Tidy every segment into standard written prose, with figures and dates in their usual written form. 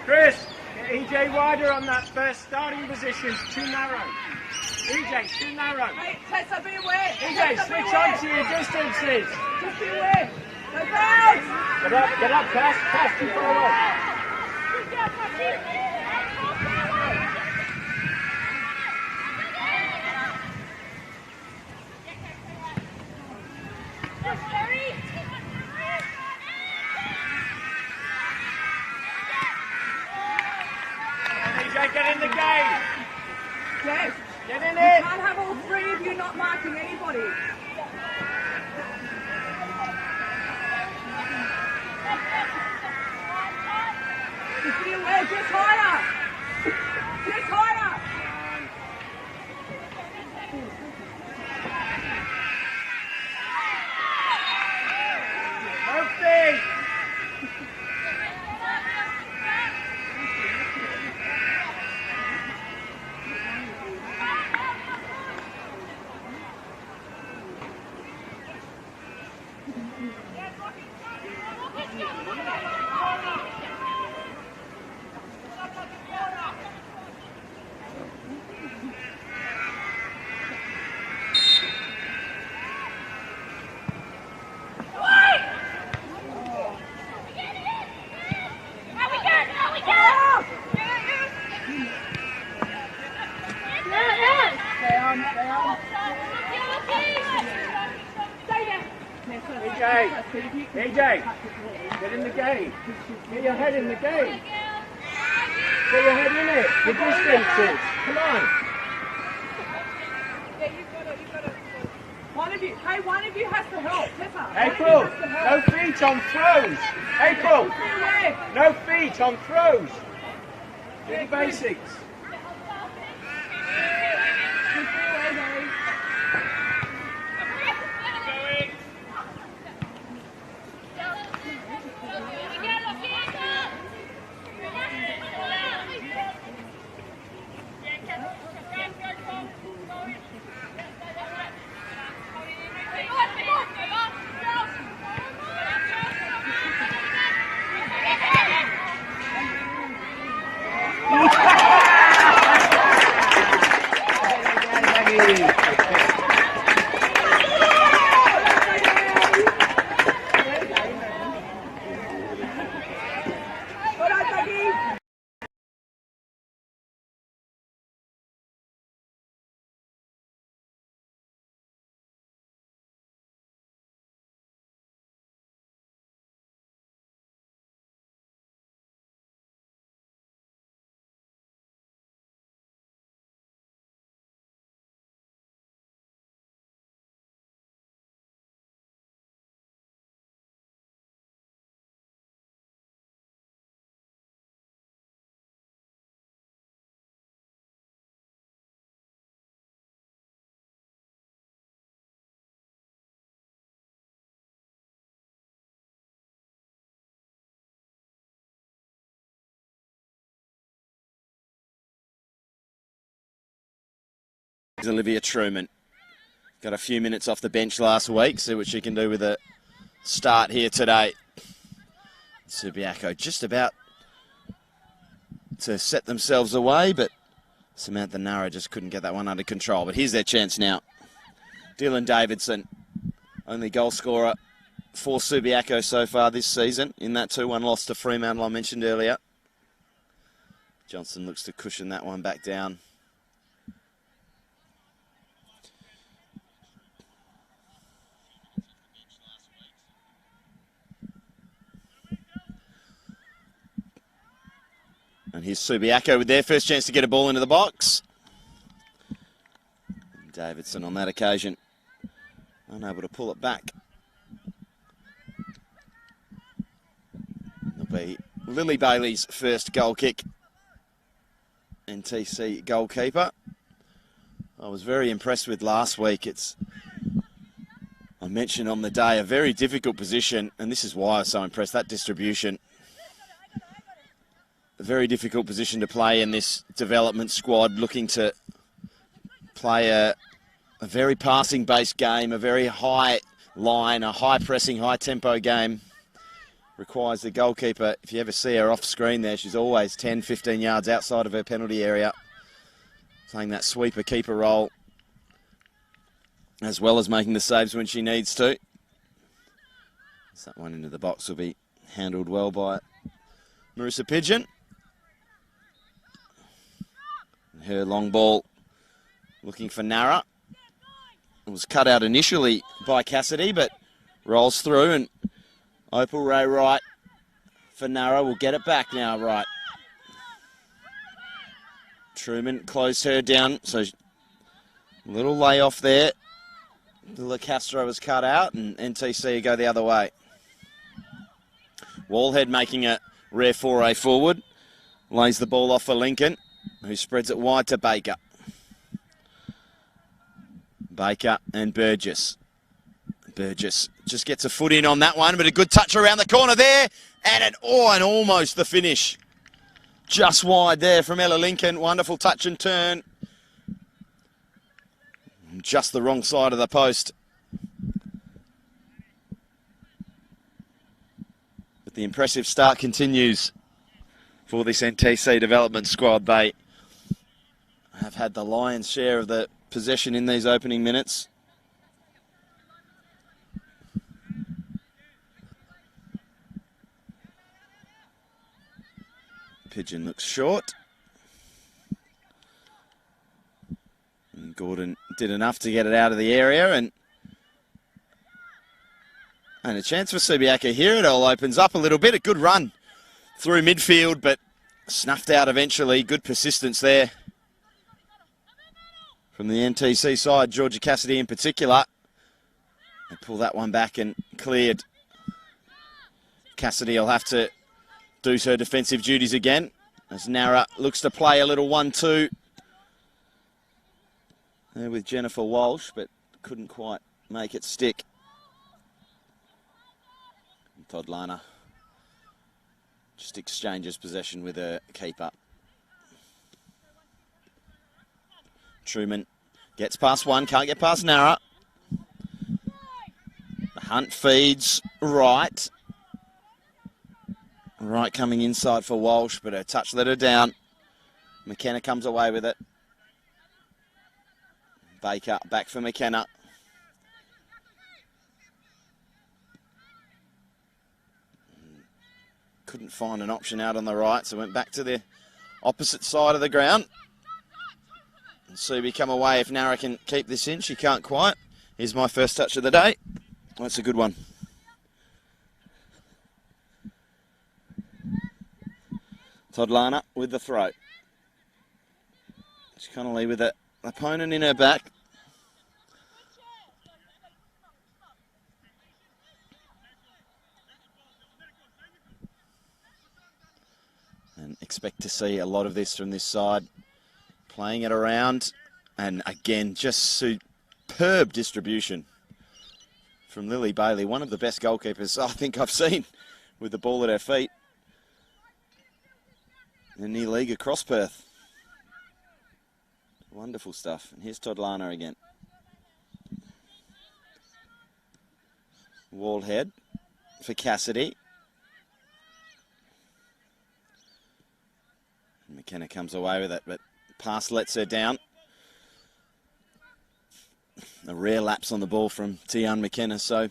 Chris, get EJ wider on that first starting position. Too narrow. EJ, too narrow. Hey, Tessa, be aware. EJ, Tessa, switch on to your distances. Just be aware. Go bounce. Get up, pass too far away. Get in the game! Yes. Get in You it! can't have all three of you not marking anybody. Just be aware, just higher! Just higher! Murphy! EJ, get in the game. Get your head in the game. Get your head in it. Your distances. Come on. Yeah, you've got it. One of you has to help. Tessa. April, no feet on throws. April, no feet on throws. Do the basics. Yeah. Olivia Truman. Got a few minutes off the bench last week. See what she can do with a start here today. Subiaco just about to set themselves away, but Samantha Nara just couldn't get that one under control. But here's their chance now. Dylan Davidson, only goal scorer for Subiaco so far this season in that 2-1 loss to Fremantle I mentioned earlier. Johnson looks to cushion that one back down. And here's Subiaco with their first chance to get a ball into the box. Davidson on that occasion unable to pull it back. It'll be Lily Bailey's first goal kick. NTC goalkeeper. I was very impressed with last week. I mentioned on the day, a very difficult position, and this is why I was so impressed, that distribution. A very difficult position to play in this development squad, looking to play a very passing-based game, a very high line, a high-pressing, high-tempo game. Requires the goalkeeper, if you ever see her off screen there, she's always 10, 15 yards outside of her penalty area, playing that sweeper-keeper role, as well as making the saves when she needs to. So that one into the box will be handled well by Marissa Pigeon. Her long ball looking for Nara. It was cut out initially by Cassidy, but rolls through, and Opal Ray Wright for Nara will get it back now, right. Truman closed her down, so a little layoff there. Villa Castro was cut out, and NTC go the other way. Wallhead making a rare foray forward. Lays the ball off for Lincoln, who spreads it wide to Baker. Baker and Burgess. Burgess just gets a foot in on that one, but a good touch around the corner there. And almost the finish. Just wide there from Ella Lincoln. Wonderful touch and turn. Just the wrong side of the post. But the impressive start continues for this NTC development squad. They have had the lion's share of the possession in these opening minutes. Pigeon looks short. And Gordon did enough to get it out of the area, and a chance for Subiaco here. It all opens up a little bit. A good run through midfield, but snuffed out eventually. Good persistence there from the NTC side, Georgia Cassidy in particular. They pull that one back and cleared. Cassidy will have to do her defensive duties again as Nara looks to play a little 1-2 there with Jennifer Walsh, but couldn't quite make it stick. And Todd Lana just exchanges possession with her keeper. Truman gets past one, can't get past Nara. The hunt feeds right. Right coming inside for Walsh, but her touch let her down. McKenna comes away with it. Baker back for McKenna. Couldn't find an option out on the right, so went back to the opposite side of the ground. And Subi come away. If Nara can keep this in, she can't quite. Here's my first touch of the day. That's a good one. Todd Lana with the throw. Connolly with the opponent in her back. And expect to see a lot of this from this side. Playing it around. And again, just superb distribution from Lily Bailey. One of the best goalkeepers I think I've seen with the ball at her feet in the league across Perth. Wonderful stuff. And here's Todlana again. Waldhead for Cassidy. McKenna comes away with it, but pass lets her down. A rare lapse on the ball from Tian McKenna, so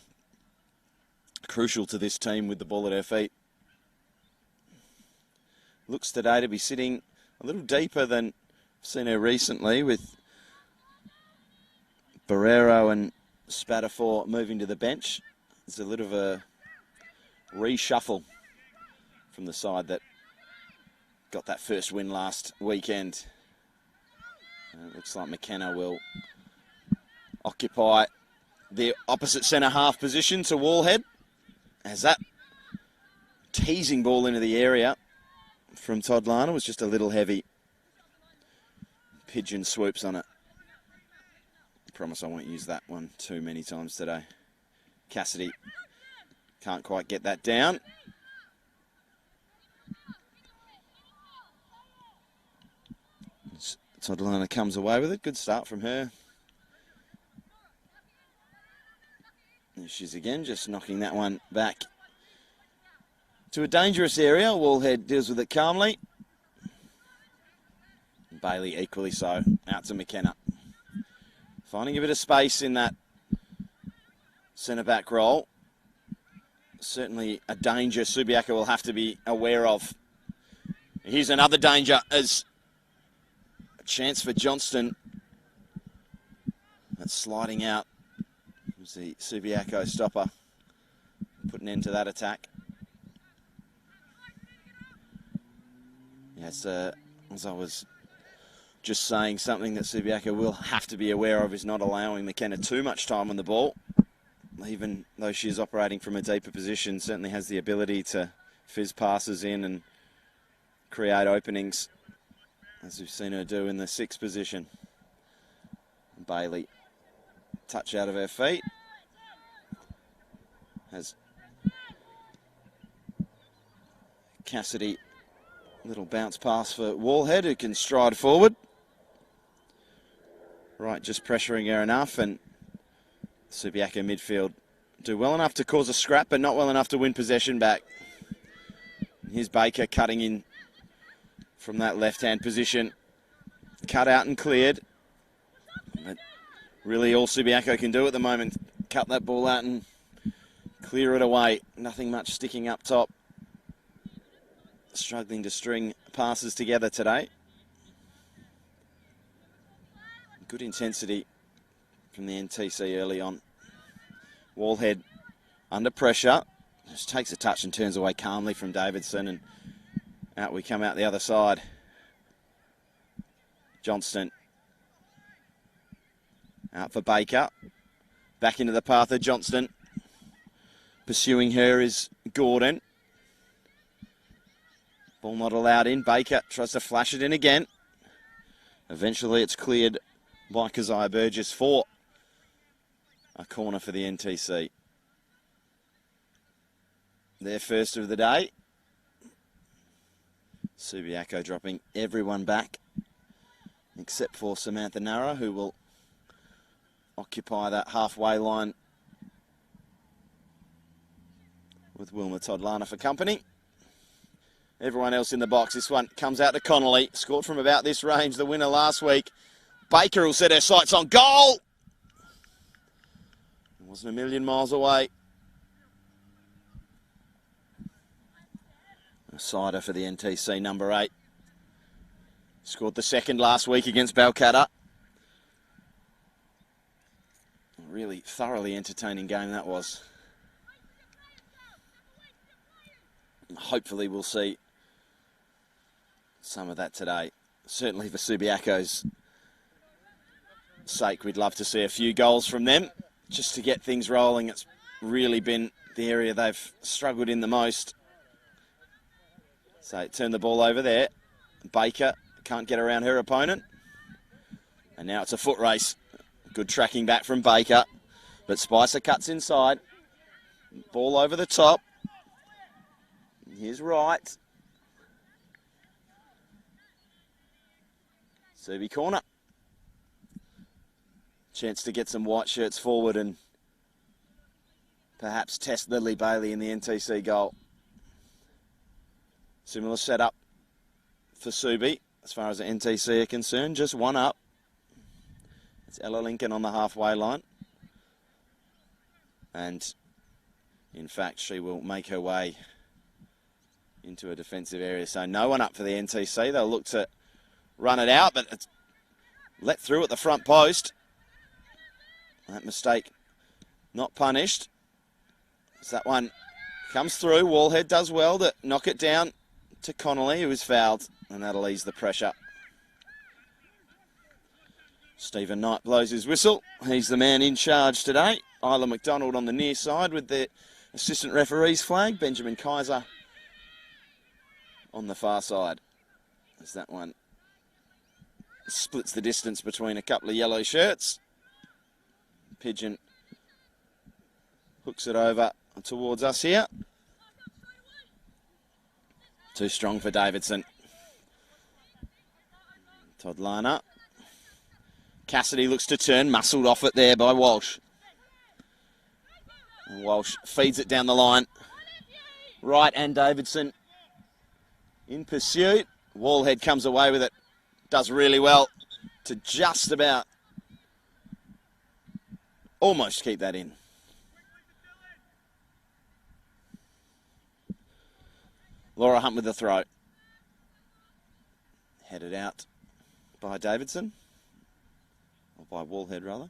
crucial to this team with the ball at her feet. Looks today to be sitting a little deeper than I've seen her recently, with Barrero and Spatafor moving to the bench. There's a little of a reshuffle from the side that got that first win last weekend. And it looks like McKenna will occupy the opposite centre half position to Wallhead, as that teasing ball into the area from Todlana was just a little heavy. Pigeon swoops on it. I promise I won't use that one too many times today. Cassidy can't quite get that down. Todlana comes away with it. Good start from her. And she's again just knocking that one back to a dangerous area. Wallhead deals with it calmly. Bailey equally so. Out to McKenna. Finding a bit of space in that centre-back role. Certainly a danger Subiaco will have to be aware of. Here's another danger as a chance for Johnston. That's sliding out. There's the Subiaco stopper. Put an end to that attack. Yes, as I was just saying, something that Subiaco will have to be aware of is not allowing McKenna too much time on the ball. Even though she is operating from a deeper position, certainly has the ability to fizz passes in and create openings, as we've seen her do in the 6th position. Bailey, touch out of her feet. Has Cassidy, little bounce pass for Wallhead, who can stride forward. Right, just pressuring her enough, and Subiaco midfield do well enough to cause a scrap, but not well enough to win possession back. Here's Baker cutting in from that left-hand position. Cut out and cleared. But really all Subiaco can do at the moment, cut that ball out and clear it away. Nothing much sticking up top. Struggling to string passes together today. Good intensity from the NTC early on. Wallhead under pressure. Just takes a touch and turns away calmly from Davidson, and out we come out the other side. Johnston. Out for Baker. Back into the path of Johnston. Pursuing her is Gordon. Ball not allowed in. Baker tries to flash it in again. Eventually it's cleared by Keziah Burgess for a corner for the NTC. Their first of the day. Subiaco dropping everyone back except for Samantha Nara, who will occupy that halfway line with Wilma Todlana for company. Everyone else in the box. This one comes out to Connolly. Scored from about this range, the winner last week. Baker will set her sights on goal. It wasn't a million miles away. A sider for the NTC, number 8. Scored the second last week against Balcatta. A really thoroughly entertaining game that was. Hopefully we'll see some of that today. Certainly for Subiaco's sake, we'd love to see a few goals from them just to get things rolling. It's really been the area they've struggled in the most. So turn the ball over there. Baker can't get around her opponent. And now it's a foot race. Good tracking back from Baker. But Spicer cuts inside. Ball over the top. Here's Wright. Subi corner. Chance to get some white shirts forward and perhaps test Lily Bailey in the NTC goal. Similar setup for Subi as far as the NTC are concerned. Just one up. It's Ella Lincoln on the halfway line. And in fact, she will make her way into a defensive area. So no one up for the NTC. They'll look to run it out, but it's let through at the front post. That mistake not punished. As that one comes through, Wallhead does well to knock it down to Connolly, who is fouled, and that'll ease the pressure. Stephen Knight blows his whistle. He's the man in charge today. Isla McDonald on the near side with the assistant referee's flag. Benjamin Kaiser on the far side. As that one splits the distance between a couple of yellow shirts. Pigeon hooks it over towards us here. Too strong for Davidson. Todd Lana. Cassidy looks to turn, muscled off it there by Walsh. And Walsh feeds it down the line. Wright and Davidson in pursuit. Wallhead comes away with it. Does really well to just about almost keep that in. Laura Hunt with the throw. Headed out by Davidson. Or by Wallhead, rather.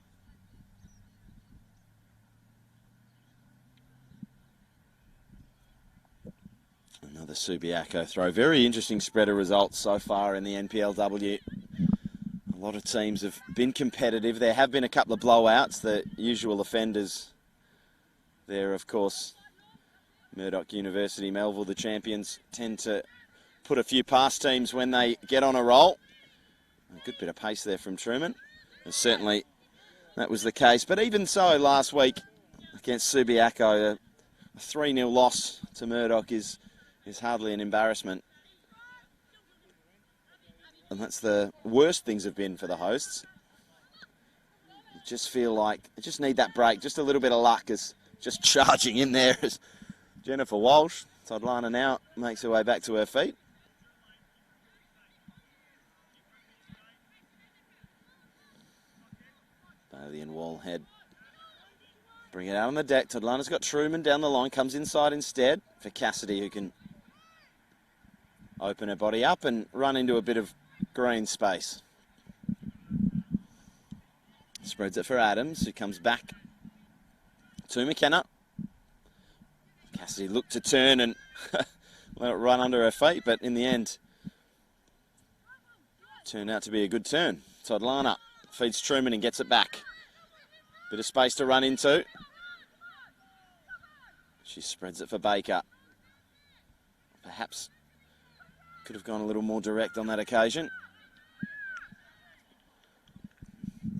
Another Subiaco throw. Very interesting spread of results so far in the NPLW. A lot of teams have been competitive. There have been a couple of blowouts. The usual offenders there, of course, Murdoch University, Melville, the champions, tend to put a few past teams when they get on a roll. A good bit of pace there from Truman. And certainly that was the case. But even so, last week against Subiaco, a 3-0 loss to Murdoch is hardly an embarrassment. And that's the worst things have been for the hosts. You just feel like they just need that break, just a little bit of luck is just charging in there as Jennifer Walsh, Todd Lana now makes her way back to her feet. Bailey and Wallhead bring it out on the deck. Todd Lana's got Truman down the line, comes inside instead for Cassidy, who can open her body up and run into a bit of green space. Spreads it for Adams, who comes back to McKenna. Cassidy looked to turn and let it run under her feet, but in the end, turned out to be a good turn. Todd Lana feeds Truman and gets it back. Bit of space to run into. She spreads it for Baker. Perhaps could have gone a little more direct on that occasion.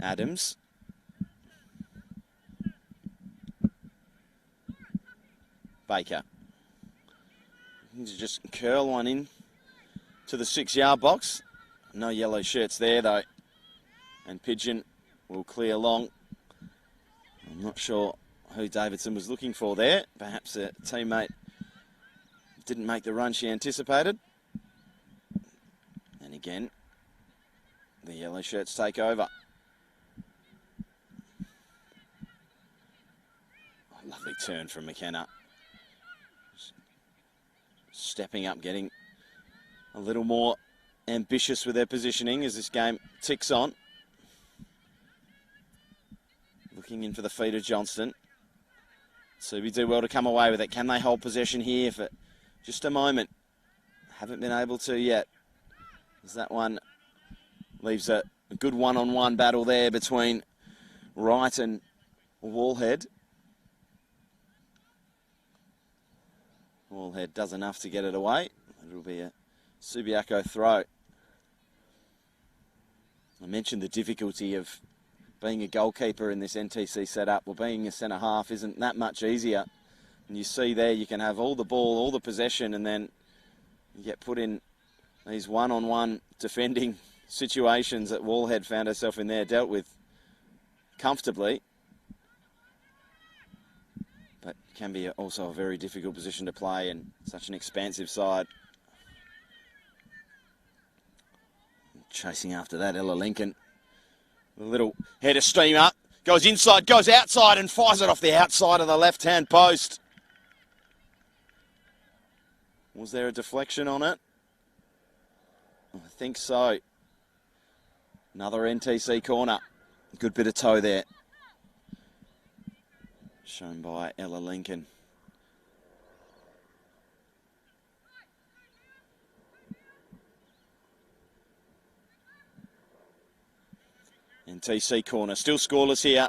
Adams. Baker. Just curl one in to the 6-yard box. No yellow shirts there though. And Pigeon will clear long. I'm not sure who Davidson was looking for there. Perhaps a teammate didn't make the run she anticipated. And again, the yellow shirts take over. Lovely turn from McKenna. Stepping up, getting a little more ambitious with their positioning as this game ticks on. Looking in for the feet of Johnston. Subi do well to come away with it. Can they hold possession here for just a moment? Haven't been able to yet. As that one leaves a good one-on-one battle there between Wright and Wallhead. Wallhead does enough to get it away. It'll be a Subiaco throw. I mentioned the difficulty of being a goalkeeper in this NTC setup, or being a centre half isn't that much easier. And you see there, you can have all the ball, all the possession, and then you get put in these one-on-one defending situations that Wallhead found herself in there, dealt with comfortably. But can be also a very difficult position to play in such an expansive side. Chasing after that, Ella Lincoln. A little head of steam up. Goes inside, goes outside and fires it off the outside of the left-hand post. Was there a deflection on it? I think so. Another NTC corner. Good bit of toe there. Shown by Ella Lincoln. NTC corner, still scoreless here.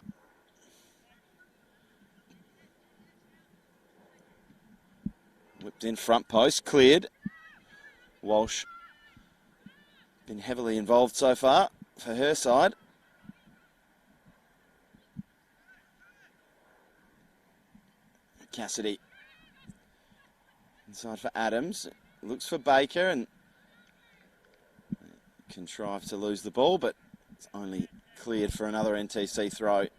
Whipped in front post, cleared. Walsh been heavily involved so far for her side. Cassidy inside for Adams. Looks for Baker and contrived to lose the ball, but it's only cleared for another NTC throw. A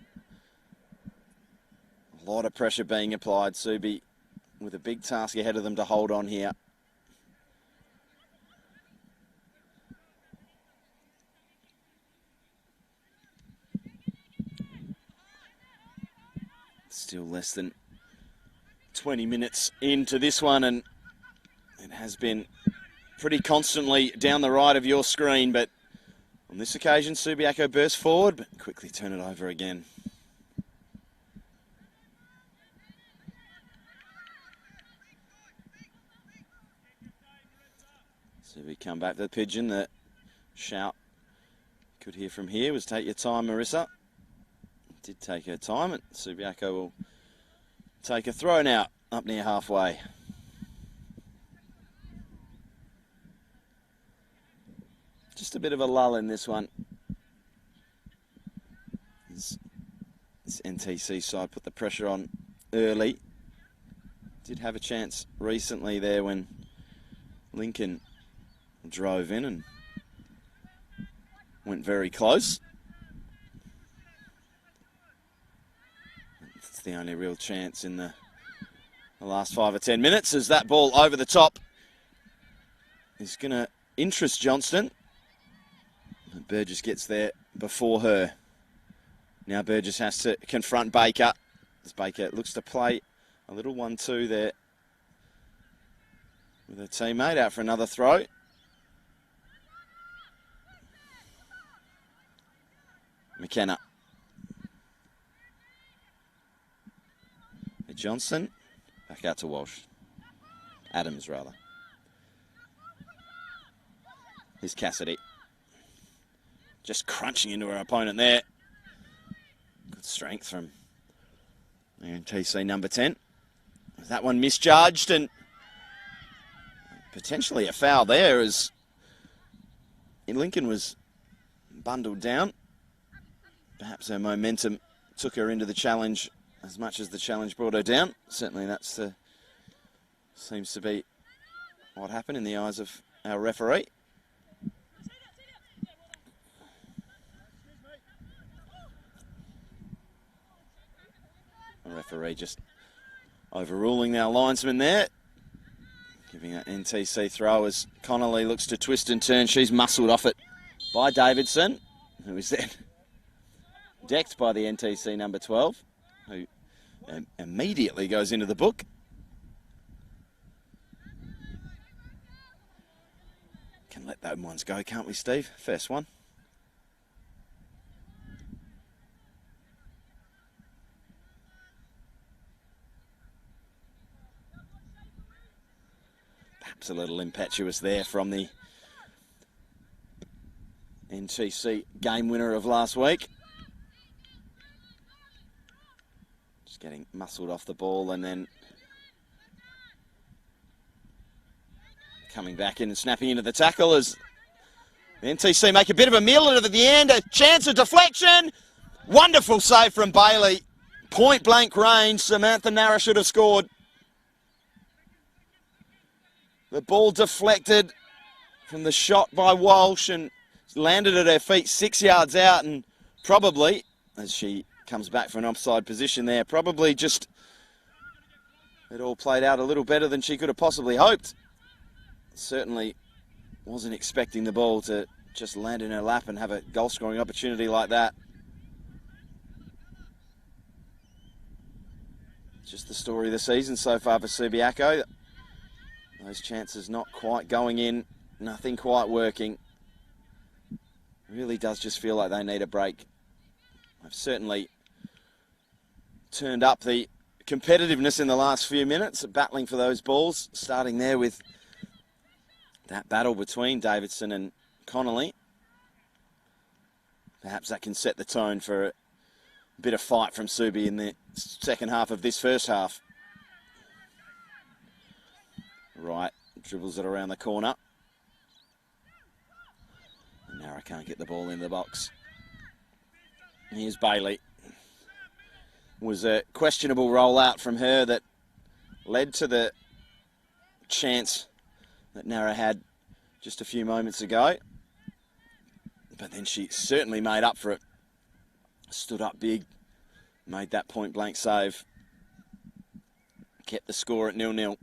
lot of pressure being applied. Subi with a big task ahead of them to hold on here. Still less than 20 minutes into this one, and it has been pretty constantly down the right of your screen, but on this occasion, Subiaco burst forward, but quickly turn it over again. So we come back to the pigeon. The shout could hear from here was take your time, Marissa. Did take her time, and Subiaco will take a throw now up near halfway. Just a bit of a lull in this one. This NTC side put the pressure on early. Did have a chance recently there when Lincoln drove in and went very close. It's the only real chance in the last 5 or 10 minutes, as that ball over the top is going to interest Johnston. Burgess gets there before her. Now Burgess has to confront Baker. As Baker looks to play a little 1-2 there with her teammate, out for another throw. McKenna. Johnson. Back out to Walsh. Adams, rather. Here's Cassidy. Just crunching into her opponent there. Good strength from NTC number 10. That one misjudged, and potentially a foul there as Lincoln was bundled down. Perhaps her momentum took her into the challenge as much as the challenge brought her down. Certainly that's seems to be what happened in the eyes of our referee. The referee just overruling our linesman there. Giving an NTC throw as Connolly looks to twist and turn. She's muscled off it by Davidson, who is then decked by the NTC number 12, who immediately goes into the book. Can let those ones go, can't we, Steve? First one. Perhaps a little impetuous there from the NTC game winner of last week. Just getting muscled off the ball and then coming back in and snapping into the tackle as the NTC make a bit of a meal of it at the end. A chance of deflection. Wonderful save from Bailey. Point blank range. Samantha Nara should have scored. The ball deflected from the shot by Walsh and landed at her feet 6 yards out, and probably as she comes back for an offside position there. Probably just it all played out a little better than she could have possibly hoped. Certainly wasn't expecting the ball to just land in her lap and have a goal scoring opportunity like that. Just the story of the season so far for Subiaco. Those chances not quite going in, nothing quite working. Really does just feel like they need a break. They've certainly turned up the competitiveness in the last few minutes, battling for those balls, starting there with that battle between Davidson and Connolly. Perhaps that can set the tone for a bit of fight from Subi in the second half of this first half. Right, dribbles it around the corner. And Nara can't get the ball in the box. Here's Bailey. Was a questionable rollout from her that led to the chance that Nara had just a few moments ago. But then she certainly made up for it. Stood up big, made that point-blank save. Kept the score at 0-0.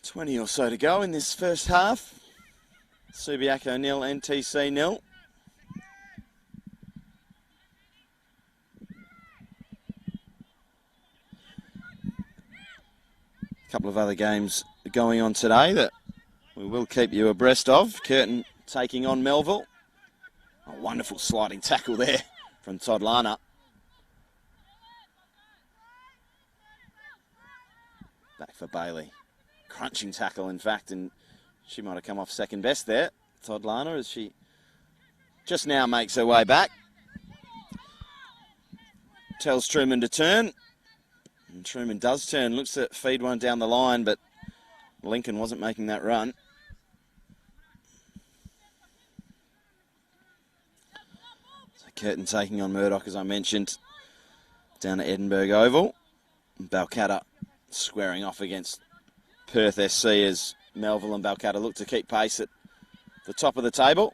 $20 or so to go in this first half. Subiaco 0, NTC 0. A couple of other games going on today that we will keep you abreast of. Curtin taking on Melville. A wonderful sliding tackle there from Todd Lana. Back for Bailey. Crunching tackle, in fact, and she might have come off second best there, Todd Lana, as she just now makes her way back. Tells Truman to turn. And Truman does turn, looks to feed one down the line, but Lincoln wasn't making that run. So Curtin taking on Murdoch, as I mentioned, down at Edinburgh Oval. Balcatta squaring off against Perth SC as Melville and Balcatta look to keep pace at the top of the table.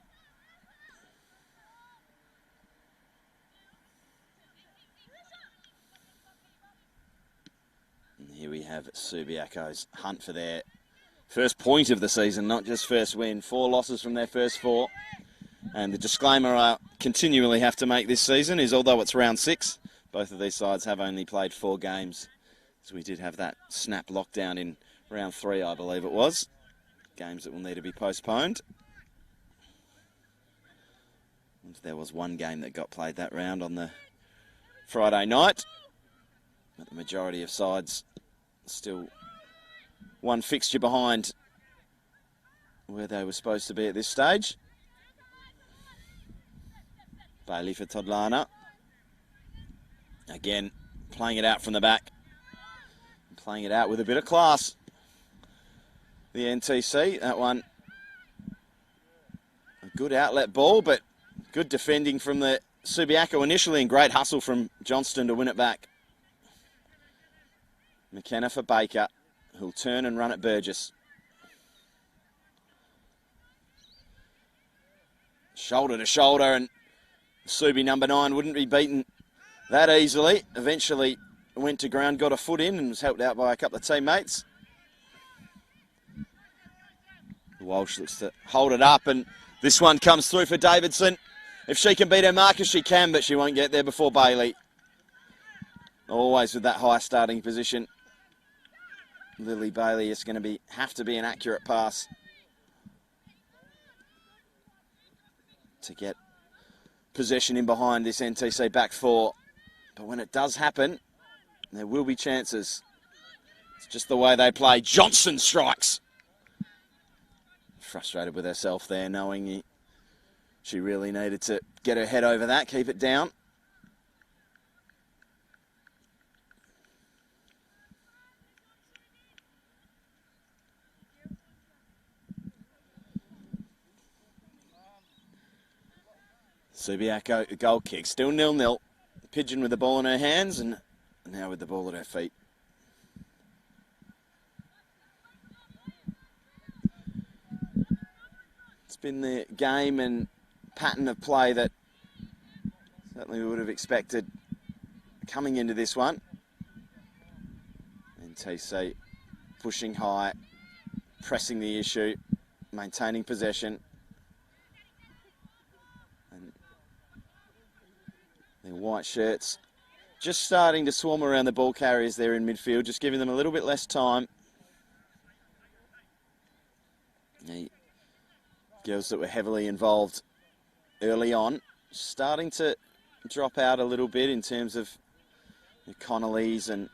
Here we have Subiaco's hunt for their first point of the season, not just first win. 4 losses from their first 4. And the disclaimer I continually have to make this season is, although it's round 6, both of these sides have only played 4 games. So we did have that snap lockdown in round 3, I believe it was. Games that will need to be postponed. And there was one game that got played that round on the Friday night. But the majority of sides still one fixture behind where they were supposed to be at this stage. Bailey for Todd Lana. Again, playing it out from the back. Playing it out with a bit of class. The NTC, that one, a good outlet ball, but good defending from the Subiaco initially, and great hustle from Johnston to win it back. McKenna for Baker, who'll turn and run at Burgess. Shoulder to shoulder, and Subi number 9 wouldn't be beaten that easily. Eventually went to ground, got a foot in, and was helped out by a couple of teammates. Walsh looks to hold it up, and this one comes through for Davidson. If she can beat her marker, she can, but she won't get there before Bailey. Always with that high starting position. Lily Bailey is going to have to be an accurate pass to get possession in behind this NTC back 4. But when it does happen, there will be chances. It's just the way they play. Johnson strikes. Frustrated with herself there, knowing she really needed to get her head over that, keep it down. Subiaco goal kick, still 0-0. Pigeon with the ball in her hands, and now with the ball at her feet. It's been the game and pattern of play that certainly we would have expected coming into this one. NTC pushing high, pressing the issue, maintaining possession. And their white shirts just starting to swarm around the ball carriers there in midfield, just giving them a little bit less time. The girls that were heavily involved early on starting to drop out a little bit in terms of the Connolly's and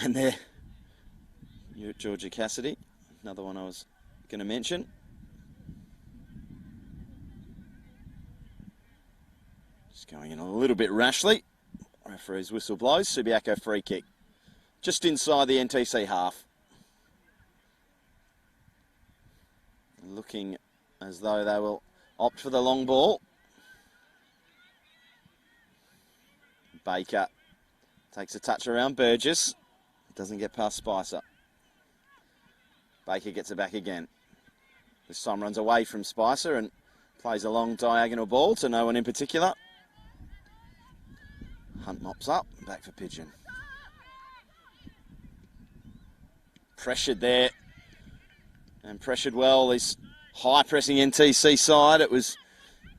their Georgia Cassidy, another one I was going to mention. Just going in a little bit rashly. Referee's whistle blows. Subiaco free kick. Just inside the NTC half. Looking as though they will opt for the long ball. Baker takes a touch around Burgess. Doesn't get past Spicer. Baker gets it back again. This time runs away from Spicer and plays a long diagonal ball to no one in particular. Hunt mops up, back for Pigeon. Pressured there. And pressured well, this high pressing NTC side. It was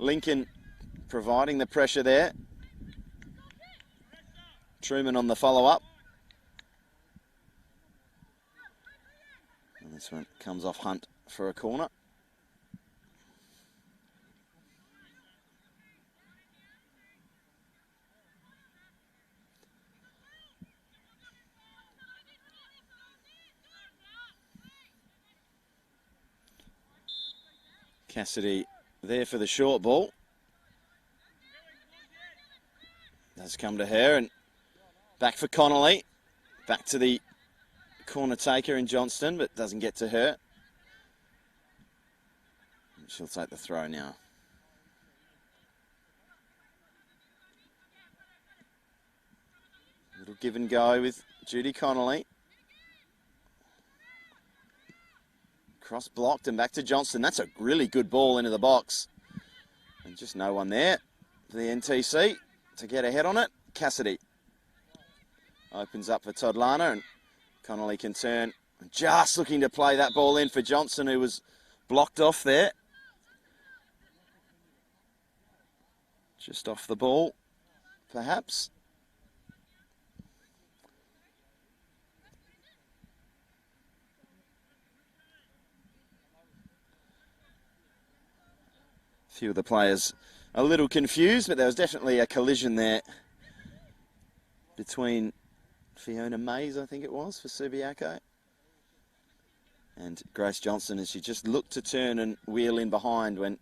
Lincoln providing the pressure there. Truman on the follow-up. And this one comes off Hunt for a corner. Cassidy there for the short ball. Does come to her and back for Connolly. Back to the corner taker in Johnston, but doesn't get to her. She'll take the throw now. Little give and go with Judy Connolly. Cross blocked and back to Johnston. That's a really good ball into the box. And just no one there for the NTC to get ahead on it. Cassidy opens up for Todlana and Connolly can turn. Just looking to play that ball in for Johnson, who was blocked off there. Just off the ball, perhaps. A few of the players a little confused, but there was definitely a collision there between Fiona Mays, I think it was, for Subiaco, and Grace Johnson as she just looked to turn and wheel in behind when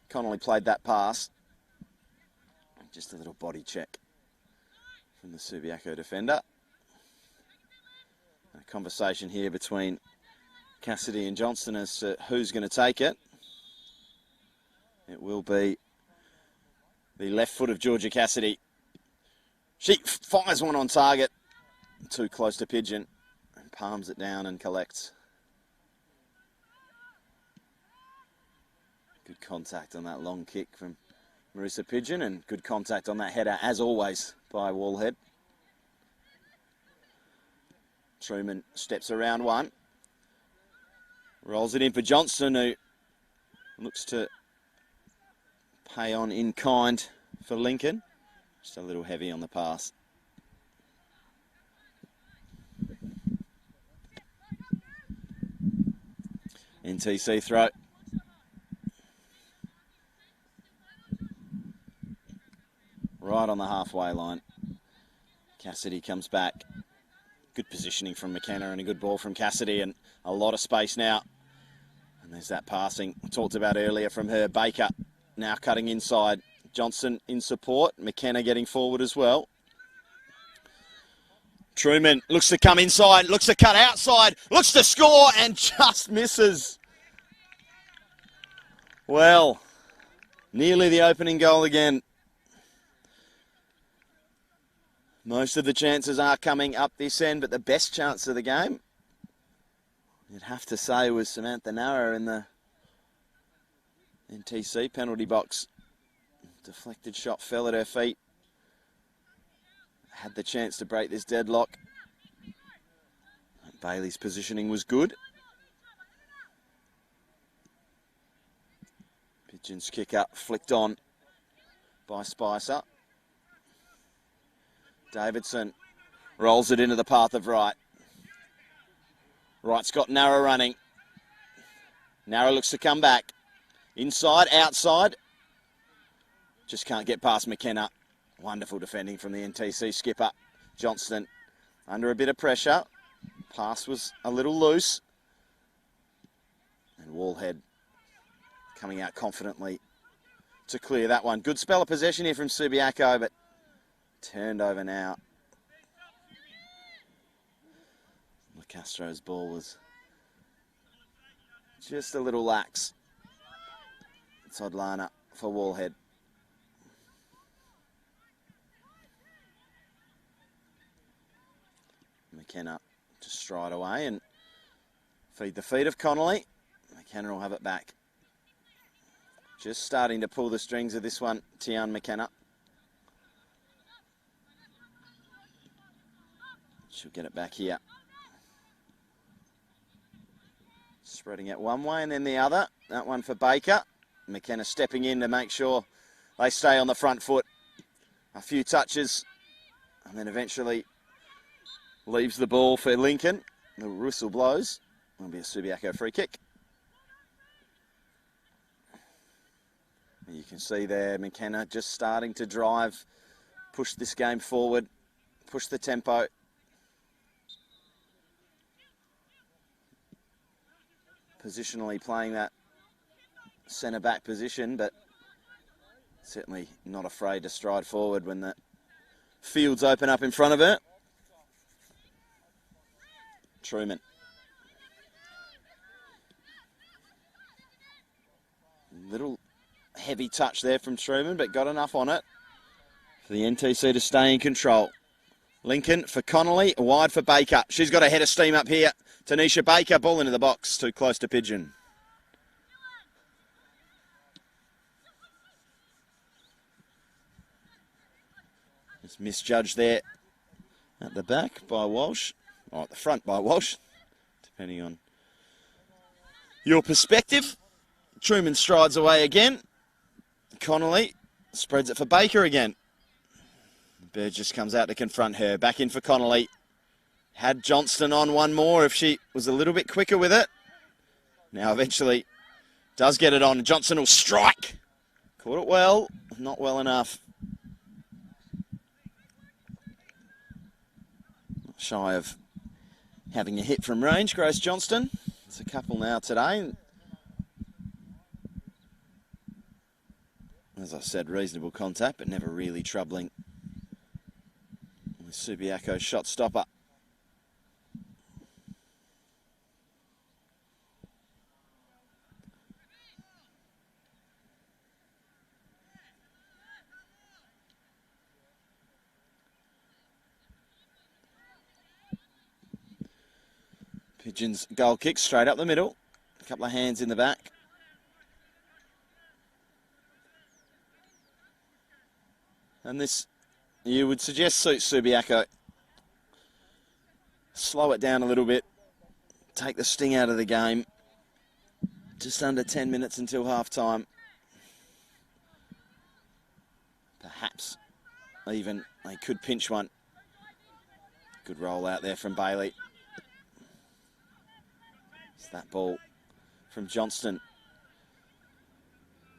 Connolly played that pass. Just a little body check from the Subiaco defender. A conversation here between Cassidy and Johnston as to who's going to take it. It will be the left foot of Georgia Cassidy. She fires one on target. Too close to Pigeon. And palms it down and collects. Good contact on that long kick from Marissa Pigeon. And good contact on that header, as always, by Wallhead. Truman steps around one. Rolls it in for Johnston, who looks to pay on in kind for Lincoln. Just a little heavy on the pass. NTC throw. Right on the halfway line. Cassidy comes back. Good positioning from McKenna and a good ball from Cassidy and a lot of space now. And there's that passing I talked about earlier from her. Baker now cutting inside. Johnson in support. McKenna getting forward as well. Truman looks to come inside, looks to cut outside, looks to score and just misses. Well, nearly the opening goal again. Most of the chances are coming up this end, but the best chance of the game, you'd have to say, was Samantha Nara in the NTC penalty box. Deflected shot fell at her feet. Had the chance to break this deadlock. Bailey's positioning was good. Pigeons kick up, flicked on by Spicer. Davidson rolls it into the path of Wright. Wright's got Narrow running. Narrow looks to come back. Inside, outside. Just can't get past McKenna. Wonderful defending from the NTC skipper. Johnston under a bit of pressure. Pass was a little loose. And Wallhead coming out confidently to clear that one. Good spell of possession here from Subiaco, but turned over now. Castro's ball was just a little lax. Sodlana for Wallhead. McKenna to stride away and feed the feet of Connolly. McKenna will have it back. Just starting to pull the strings of this one, Tian McKenna. She'll get it back here. Spreading it one way and then the other. That one for Baker. McKenna stepping in to make sure they stay on the front foot. A few touches and then eventually leaves the ball for Lincoln. The whistle blows. It'll be a Subiaco free kick. You can see there McKenna just starting to drive, push this game forward, push the tempo. Positionally playing that centre-back position, but certainly not afraid to stride forward when the fields open up in front of her. Truman. Little heavy touch there from Truman, but got enough on it for the NTC to stay in control. Lincoln for Connolly, wide for Baker. She's got a head of steam up here. Tanisha Baker, ball into the box, too close to Pigeon. Just misjudged there at the back by Walsh, or at the front by Walsh, depending on your perspective. Truman strides away again. Connolly spreads it for Baker again. Burgess comes out to confront her. Back in for Connolly. Had Johnston on one more if she was a little bit quicker with it. Now eventually does get it on. Johnston will strike. Caught it well, not well enough. Shy of having a hit from range, Grace Johnston. It's a couple now today. As I said, reasonable contact, but never really troubling. With Subiaco's shot stopper. Pigeons goal kick straight up the middle. A couple of hands in the back. And this, you would suggest, suits Subiaco. Slow it down a little bit. Take the sting out of the game. Just under 10 minutes until half time. Perhaps even they could pinch one. Good roll out there from Bailey. It's that ball from Johnston.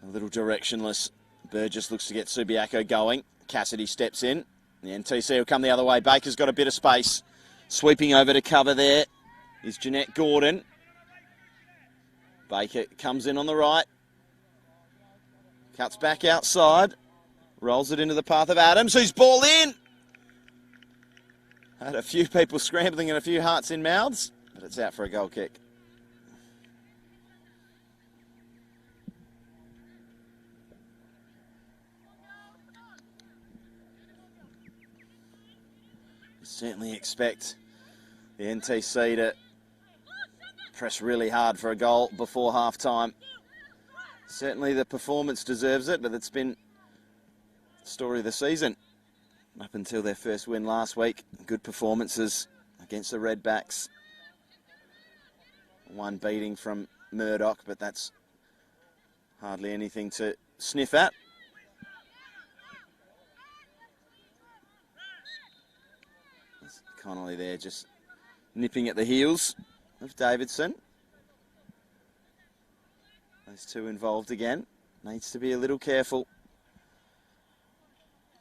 A little directionless. Burgess looks to get Subiaco going. Cassidy steps in. The NTC will come the other way. Baker's got a bit of space. Sweeping over to cover there is Jeanette Gordon. Baker comes in on the right. Cuts back outside. Rolls it into the path of Adams, who's ball in. Had a few people scrambling and a few hearts in mouths, but it's out for a goal kick. Certainly expect the NTC to press really hard for a goal before half time. Certainly the performance deserves it, but it's been the story of the season up until their first win last week. Good performances against the Redbacks. One beating from Murdoch, but that's hardly anything to sniff at. There's Connolly there just nipping at the heels of Davidson. Those two involved again. Needs to be a little careful.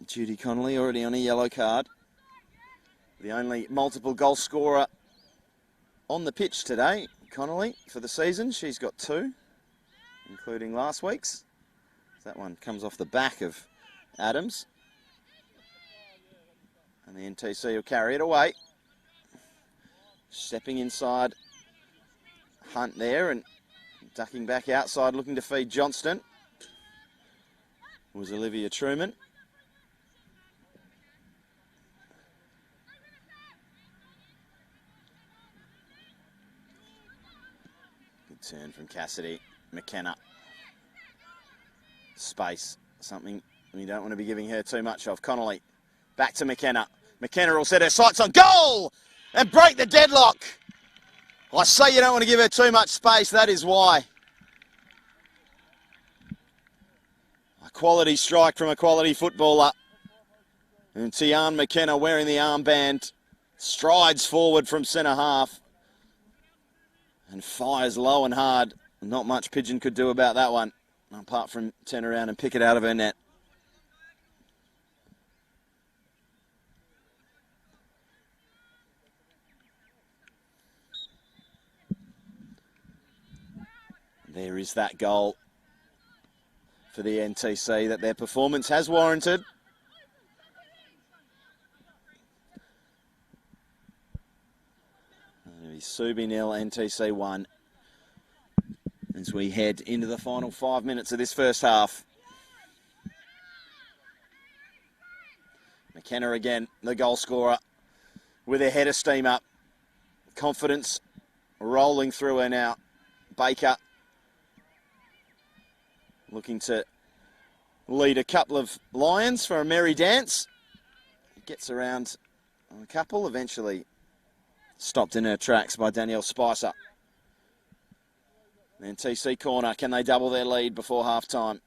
Judy Connolly already on a yellow card. The only multiple goal scorer on the pitch today, Connolly, for the season. She's got 2, including last week's. That one comes off the back of Adams. And the NTC will carry it away. Stepping inside Hunt there and ducking back outside, looking to feed Johnston, was Olivia Truman. Good turn from Cassidy. McKenna. Space, something we don't want to be giving her too much of. Connolly, back to McKenna. McKenna will set her sights on goal and break the deadlock. I say you don't want to give her too much space, that is why. A quality strike from a quality footballer. And Tian McKenna wearing the armband strides forward from centre half and fires low and hard. Not much Pigeon could do about that one, apart from turn around and pick it out of her net. There is that goal for the NTC that their performance has warranted. Subi 0, NTC 1. As we head into the final 5 minutes of this first half. McKenna again, the goal scorer, with her head of steam up. Confidence rolling through her now. Baker looking to lead a couple of Lions for a merry dance. Gets around a couple, eventually stopped in her tracks by Danielle Spicer. Then TC corner, can they double their lead before half-time?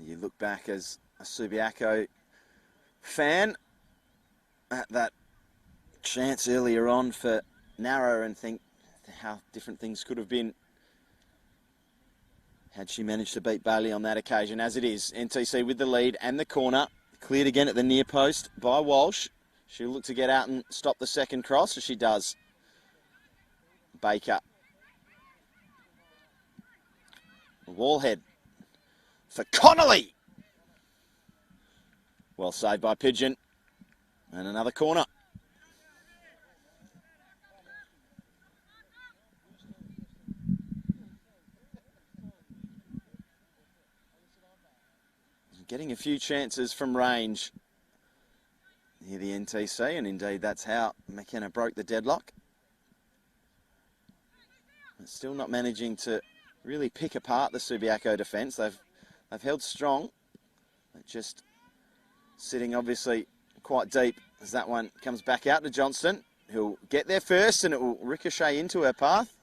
You look back as a Subiaco fan at that chance earlier on for Narrow and think how different things could have been had she managed to beat Bailey on that occasion. As it is, NTC with the lead and the corner. Cleared again at the near post by Walsh. She'll look to get out and stop the second cross, as she does. Baker. Wallhead for Connolly. Well saved by Pigeon. And another corner. Getting a few chances from range near the NTC, and indeed that's how McKenna broke the deadlock. But still not managing to really pick apart the Subiaco defence. They've held strong, but just sitting obviously quite deep as that one comes back out to Johnston, who'll get there first and it will ricochet into her path.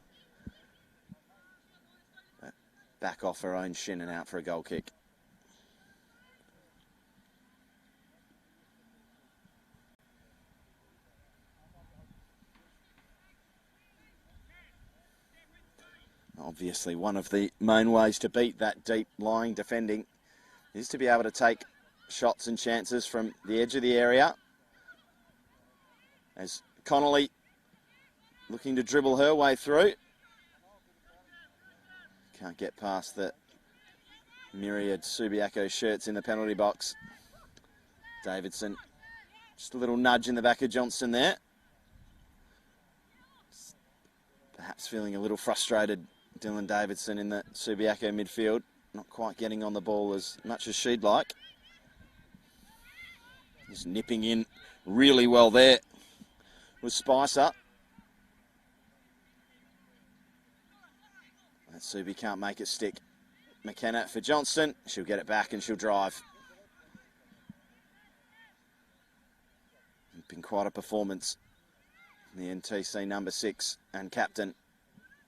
But back off her own shin and out for a goal kick. Obviously, one of the main ways to beat that deep lying defending is to be able to take shots and chances from the edge of the area. As Connolly looking to dribble her way through. Can't get past the myriad Subiaco shirts in the penalty box. Davidson, just a little nudge in the back of Johnston there. Perhaps feeling a little frustrated, Dylan Davidson in the Subiaco midfield, not quite getting on the ball as much as she'd like. Just nipping in really well there was Spicer. And Subi can't make it stick. McKenna for Johnston. She'll get it back and she'll drive. Been quite a performance. The NTC number 6 and captain,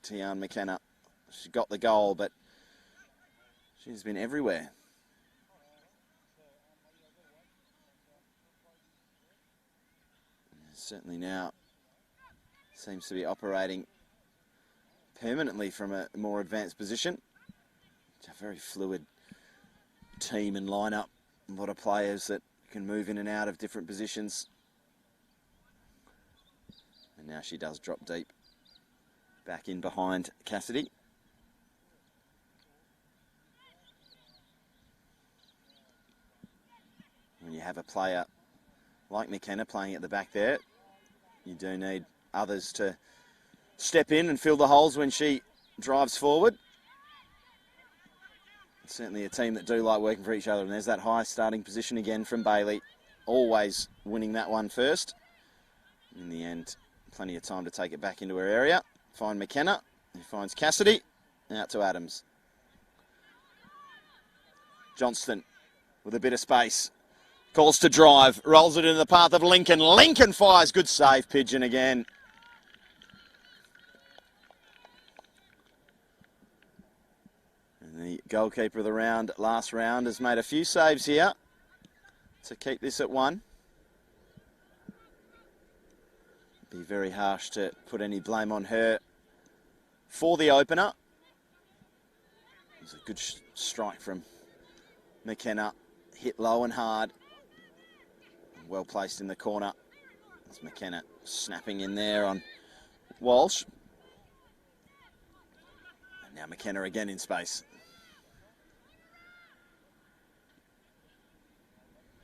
Tian McKenna. She got the goal, but she's been everywhere. Certainly now seems to be operating permanently from a more advanced position. It's a very fluid team and lineup. A lot of players that can move in and out of different positions. And now she does drop deep. Back in behind Cassidy. When you have a player like McKenna playing at the back there, you do need others to step in and fill the holes when she drives forward. It's certainly a team that do like working for each other. And there's that high starting position again from Bailey. Always winning that one first. In the end, plenty of time to take it back into her area. Find McKenna. He finds Cassidy. Out to Adams. Johnston with a bit of space. Calls to drive. Rolls it into the path of Lincoln. Lincoln fires. Good save, Pigeon again. And the goalkeeper of the round, last round, has made a few saves here to keep this at 1. Be very harsh to put any blame on her for the opener. It was a good strike from McKenna. Hit low and hard. Well placed in the corner. It's McKenna snapping in there on Walsh. And now McKenna again in space.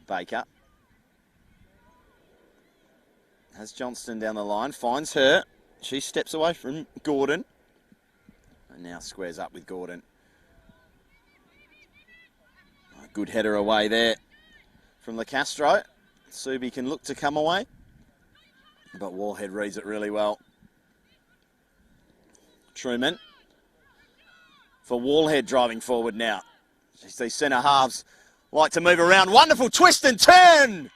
Baker. Has Johnston down the line, finds her. She steps away from Gordon. And now squares up with Gordon. A good header away there from LaCastro. Subi can look to come away, but Wallhead reads it really well. Truman for Wallhead driving forward now. These centre halves like to move around. Wonderful twist and turn!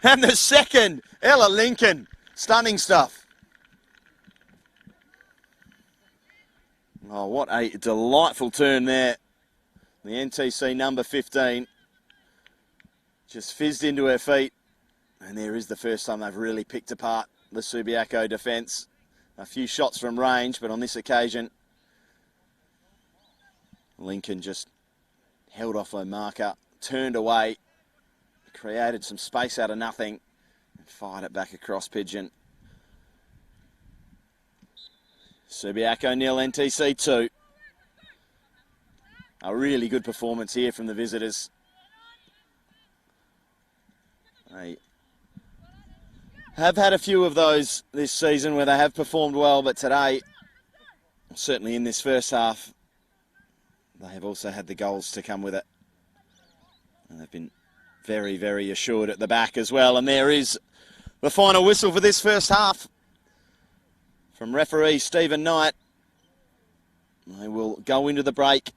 And the second, Ella Lincoln. Stunning stuff. Oh, what a delightful turn there. The NTC number 15 just fizzed into her feet. And there is the first time they've really picked apart the Subiaco defence. A few shots from range, but on this occasion, Lincoln just held off her marker, turned away, created some space out of nothing, and fired it back across Pigeon. Subiaco 0, NTC 2. A really good performance here from the visitors. They have had a few of those this season where they have performed well, but today, certainly in this first half, they have also had the goals to come with it. And they've been very, very assured at the back as well. And there is the final whistle for this first half from referee Stephen Knight. They will go into the break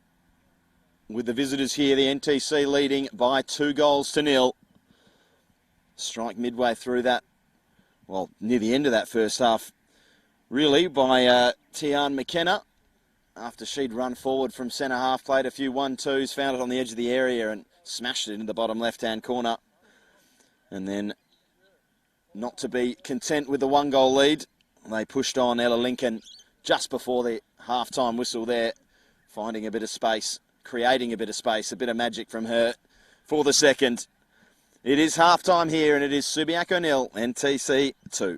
with the visitors here, the NTC leading by 2-0. Strike midway through that, well, near the end of that first half, really, by Tian McKenna. After she'd run forward from centre half, played a few 1-2s, found it on the edge of the area and smashed it into the bottom left-hand corner. And then, not to be content with the 1-goal lead, they pushed on Ella Lincoln just before the half-time whistle there, finding a bit of space, creating a bit of space, a bit of magic from her for the second. It is half-time here, and it is Subiaco 0, NTC 2.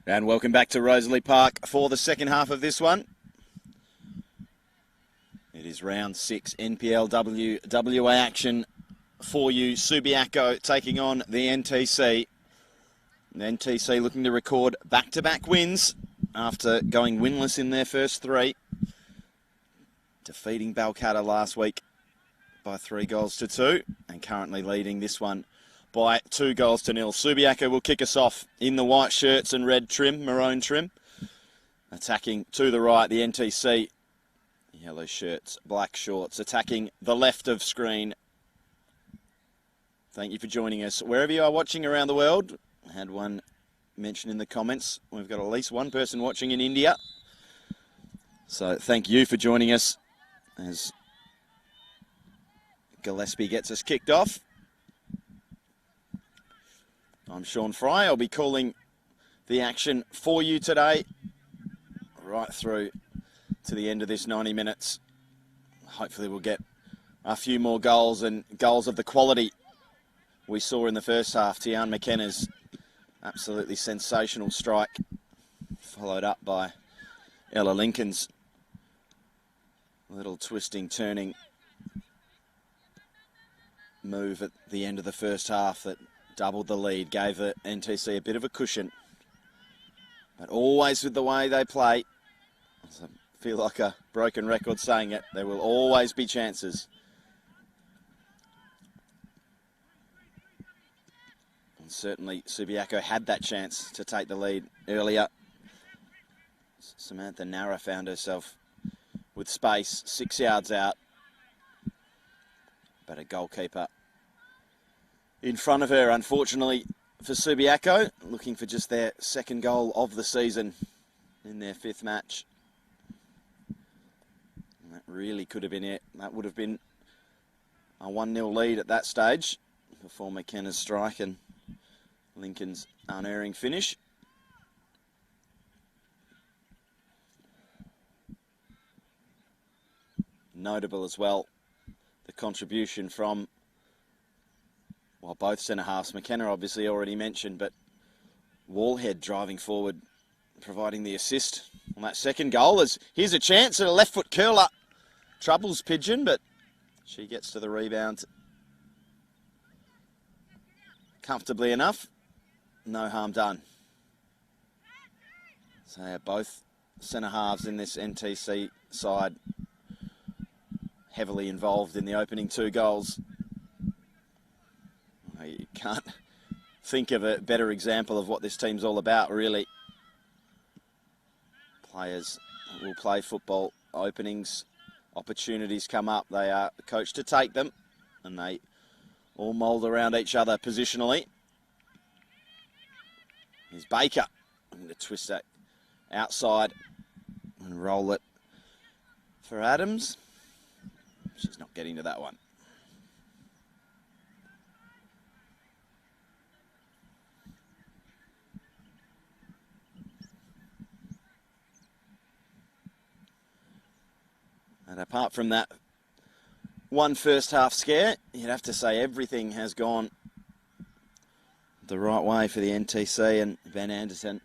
And welcome back to Rosalie Park for the second half of this one. It is round 6 NPLW WA action for you. Subiaco taking on the NTC. The NTC looking to record back-to-back wins after going winless in their first 3. Defeating Balcatta last week by 3-2 and currently leading this one by 2-0. Subiaco will kick us off in the white shirts and red trim, maroon trim. Attacking to the right, the NTC. Yellow shirts, black shorts. Attacking the left of screen. Thank you for joining us. Wherever you are watching around the world, I had one mention in the comments. We've got at least one person watching in India. So thank you for joining us as Gillespie gets us kicked off. I'm Sean Fry. I'll be calling the action for you today, right through to the end of this 90 minutes. Hopefully we'll get a few more goals and goals of the quality we saw in the first half. Tian McKenna's absolutely sensational strike, followed up by Ella Lincoln's little twisting, turning move at the end of the first half that doubled the lead, gave the NTC a bit of a cushion. But always with the way they play, I feel like a broken record saying it, there will always be chances. And certainly Subiaco had that chance to take the lead earlier. Samantha Nara found herself with space, 6 yards out. But a goalkeeper in front of her, unfortunately, for Subiaco, looking for just their second goal of the season in their 5th match. And that really could have been it. That would have been a 1-0 lead at that stage before McKenna's strike and Lincoln's unerring finish. Notable as well, the contribution from, well, both centre-halves. McKenna obviously already mentioned, but Wallhead driving forward, providing the assist on that second goal. Here's a chance at a left-foot curler. Troubles Pigeon, but she gets to the rebound comfortably enough. No harm done. So both centre-halves in this NTC side heavily involved in the opening 2 goals. You can't think of a better example of what this team's all about, really. Players will play football, openings, opportunities come up. They are coached to take them, and they all mould around each other positionally. Here's Baker. I'm going to twist that outside and roll it for Adams. She's not getting to that one. And apart from that one first half scare, you'd have to say everything has gone the right way for the NTC and Van Anderson.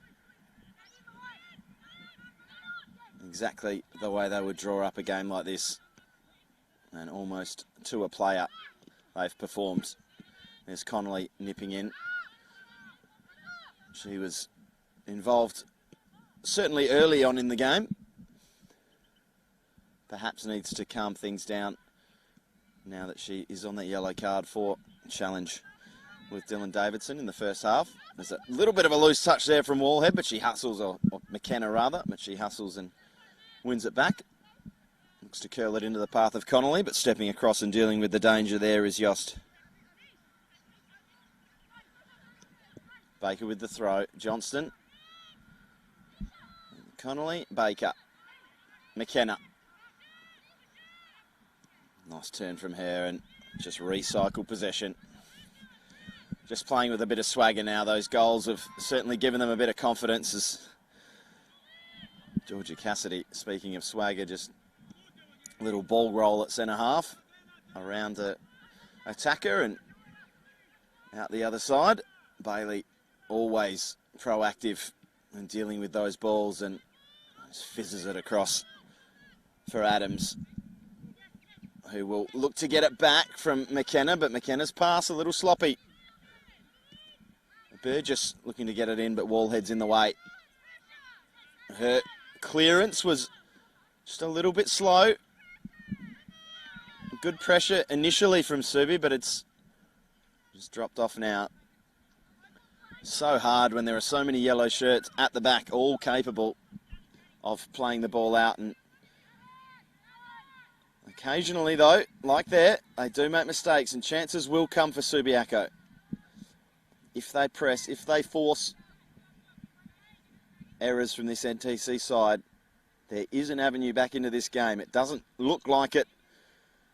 Exactly the way they would draw up a game like this. And almost to a player they've performed. There's Connolly nipping in. She was involved certainly early on in the game. Perhaps needs to calm things down now that she is on that yellow card for challenge with Dylan Davidson in the first half. There's a little bit of a loose touch there from Wallhead, but she hustles, or McKenna rather, but she hustles and wins it back. Looks to curl it into the path of Connolly, but stepping across and dealing with the danger there is Yost. Baker with the throw. Johnston. Connolly. Baker. McKenna. Nice turn from her and just recycle possession. Just playing with a bit of swagger now. Those goals have certainly given them a bit of confidence. As Georgia Cassidy, speaking of swagger, just a little ball roll at centre half around the attacker and out the other side. Bailey always proactive and dealing with those balls, and just fizzes it across for Adams, who will look to get it back from McKenna, but McKenna's pass a little sloppy. Burgess looking to get it in, but Wallhead's in the way. Her clearance was just a little bit slow. Good pressure initially from Subi, but it's just dropped off now. So hard when there are so many yellow shirts at the back, all capable of playing the ball out. And occasionally, though, like there, they do make mistakes, and chances will come for Subiaco. If they press, if they force errors from this NTC side, there is an avenue back into this game. It doesn't look like it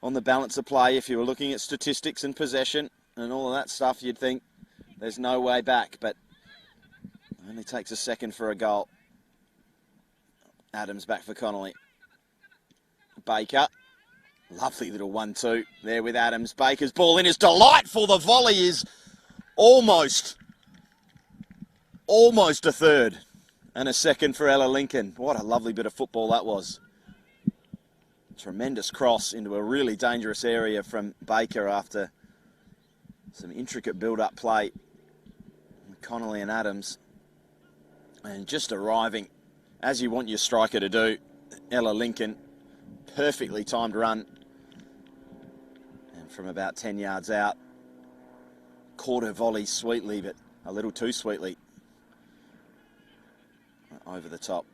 on the balance of play. If you were looking at statistics and possession and all of that stuff, you'd think there's no way back, but it only takes a second for a goal. Adams back for Connolly. Baker. Lovely little 1-2 there with Adams. Baker's ball in is delightful. The volley is almost a third. And a second for Ella Lincoln. What a lovely bit of football that was. Tremendous cross into a really dangerous area from Baker after some intricate build-up play. Connolly and Adams. And just arriving as you want your striker to do. Ella Lincoln. Perfectly timed run. And from about 10 yards out, caught her volley sweetly, but a little too sweetly. Over the top.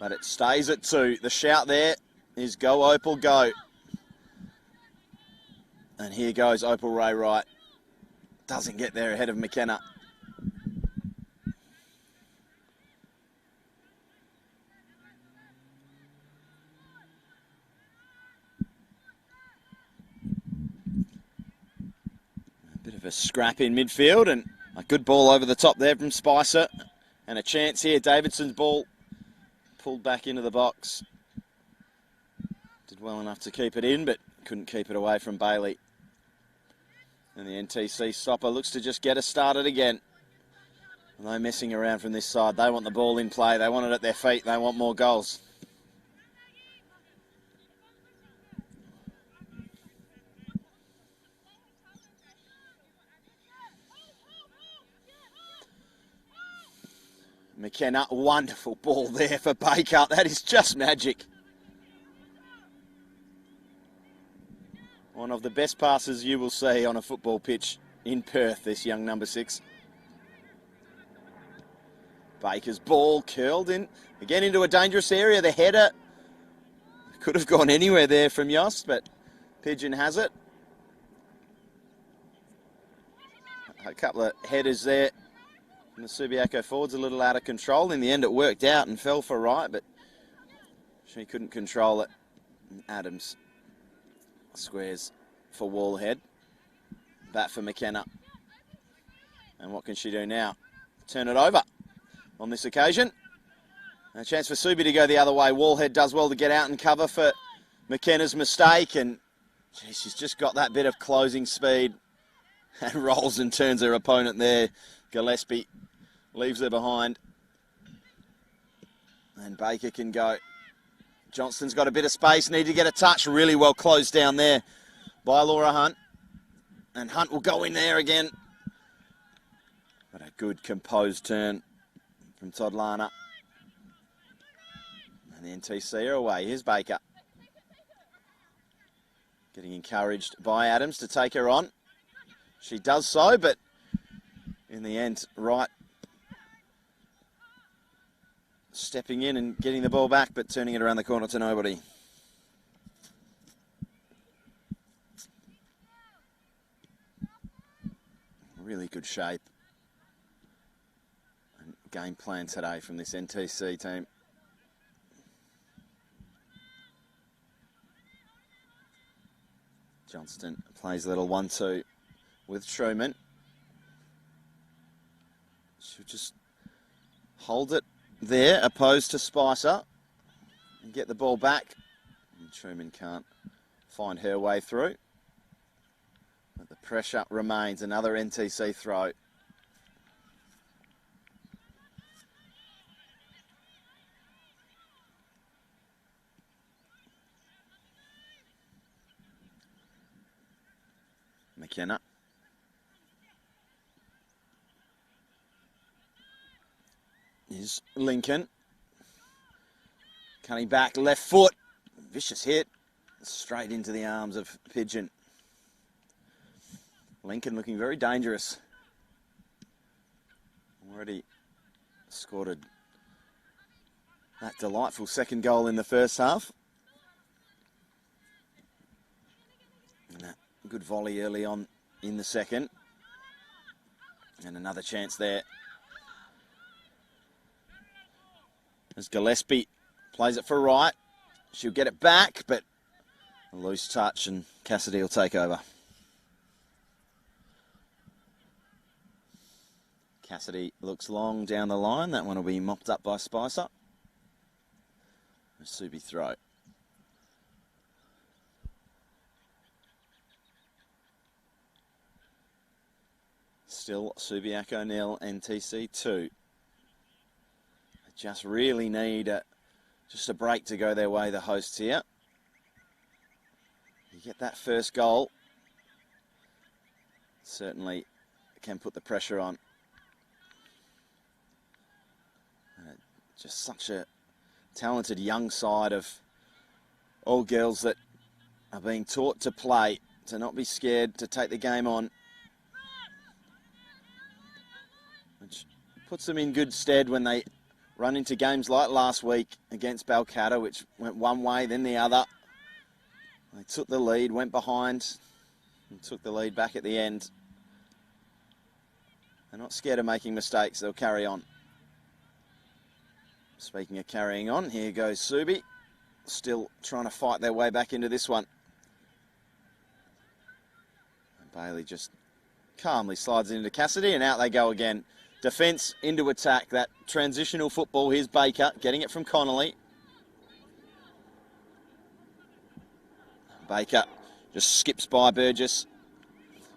But it stays at 2. The shout there is go Opal, go. And here goes Opal Ray Wright. Doesn't get there ahead of McKenna. A bit of a scrap in midfield, and a good ball over the top there from Spicer. And a chance here. Davidson's ball pulled back into the box. Did well enough to keep it in, but couldn't keep it away from Bailey. And the NTC stopper looks to just get us started again. No messing around from this side. They want the ball in play. They want it at their feet. They want more goals. McKenna, wonderful ball there for Baker. That is just magic. One of the best passes you will see on a football pitch in Perth, this young number 6. Baker's ball curled in, again into a dangerous area. The header could have gone anywhere there from Yost, but Pigeon has it. A couple of headers there. And the Subiaco forward's a little out of control. In the end, it worked out and fell for Wright, but she couldn't control it. And Adams squares for Wallhead. Bat for McKenna. And what can she do now? Turn it over on this occasion. A chance for Subi to go the other way. Wallhead does well to get out and cover for McKenna's mistake. And geez, she's just got that bit of closing speed and rolls and turns her opponent there. Gillespie leaves her behind. And Baker can go. Johnston's got a bit of space, need to get a touch. Really well closed down there by Laura Hunt. And Hunt will go in there again. But a good composed turn from Todd Lana. And the NTC are away. Here's Baker. Getting encouraged by Adams to take her on. She does so, but in the end, Wright stepping in and getting the ball back, but turning it around the corner to nobody. Really good shape and game plan today from this NTC team. Johnston plays a little 1-2 with Truman. She'll just hold it there, opposed to Spicer, and get the ball back. And Truman can't find her way through. But the pressure remains. Another NTC throw. McKenna. Is Lincoln. Cutting back, left foot. Vicious hit. Straight into the arms of Pigeon. Lincoln looking very dangerous. Already scored that delightful second goal in the first half. And that good volley early on in the second. And another chance there. As Gillespie plays it for right. She'll get it back, but a loose touch and Cassidy will take over. Cassidy looks long down the line. That one will be mopped up by Spicer. A Subi throw. Still Subiaco 0, NTC 2. Just really need just a break to go their way, the hosts here. You get that first goal, certainly can put the pressure on. Just such a talented young side of all girls that are being taught to play, to not be scared, to take the game on. Which puts them in good stead when they run into games like last week against Balcatta, which went one way, then the other. They took the lead, went behind, and took the lead back at the end. They're not scared of making mistakes, they'll carry on. Speaking of carrying on, here goes Subi, still trying to fight their way back into this one. And Bailey just calmly slides into Cassidy, and out they go again. Defence into attack, that transitional football. Here's Baker, getting it from Connolly. Baker just skips by Burgess.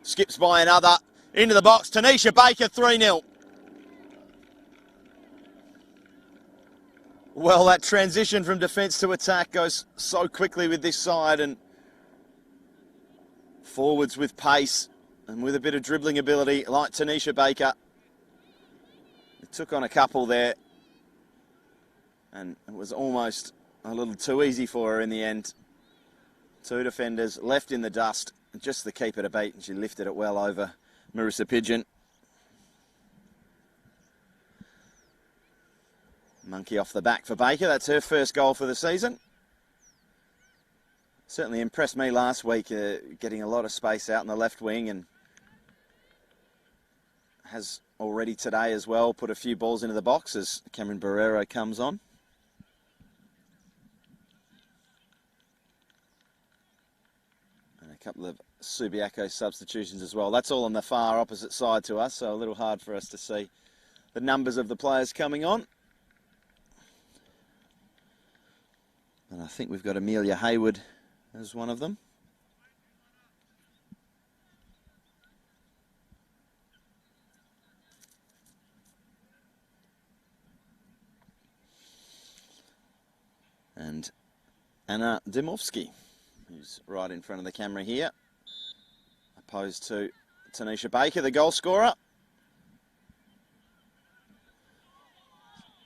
Skips by another. Into the box, Tanisha Baker, 3-0. Well, that transition from defence to attack goes so quickly with this side, and forwards with pace and with a bit of dribbling ability like Tanisha Baker. It took on a couple there, and it was almost a little too easy for her in the end. Two defenders left in the dust, just the keeper to beat, and she lifted it well over Marissa Pigeon. Monkey off the back for Baker. That's her first goal for the season. Certainly impressed me last week, getting a lot of space out in the left wing, and has already today as well put a few balls into the box as Cameron Barrero comes on. And a couple of Subiaco substitutions as well. That's all on the far opposite side to us, so a little hard for us to see the numbers of the players coming on. And I think we've got Amelia Hayward as one of them. And Anna Dimovsky, who's right in front of the camera here, opposed to Tanisha Baker, the goal scorer.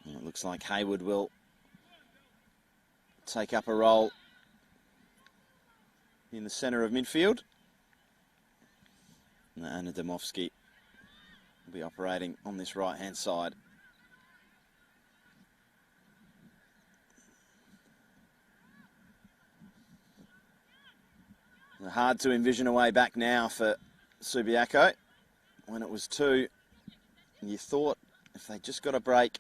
And it looks like Hayward will take up a role in the centre of midfield. And Anna Dimovsky will be operating on this right-hand side. Hard to envision a way back now for Subiaco. When it was 2, you thought if they just got a break,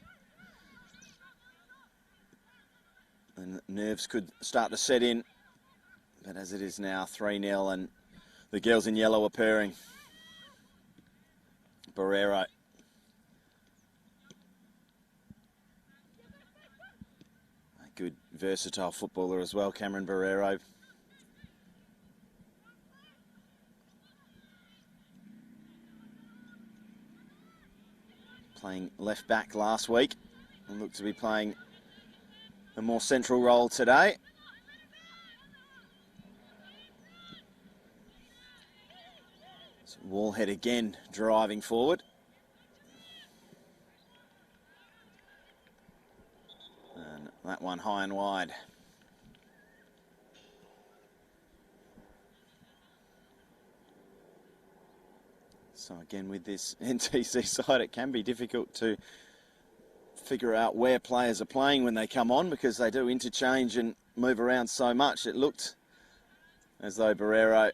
then nerves could start to set in. But as it is now, 3-0, and the girls in yellow are purring. Barrero. A good, versatile footballer as well, Cameron Barrero. Playing left back last week and looked to be playing a more central role today. So Wallhead again driving forward. And that one high and wide. So again, with this NTC side, it can be difficult to figure out where players are playing when they come on, because they do interchange and move around so much. It looked as though Barrero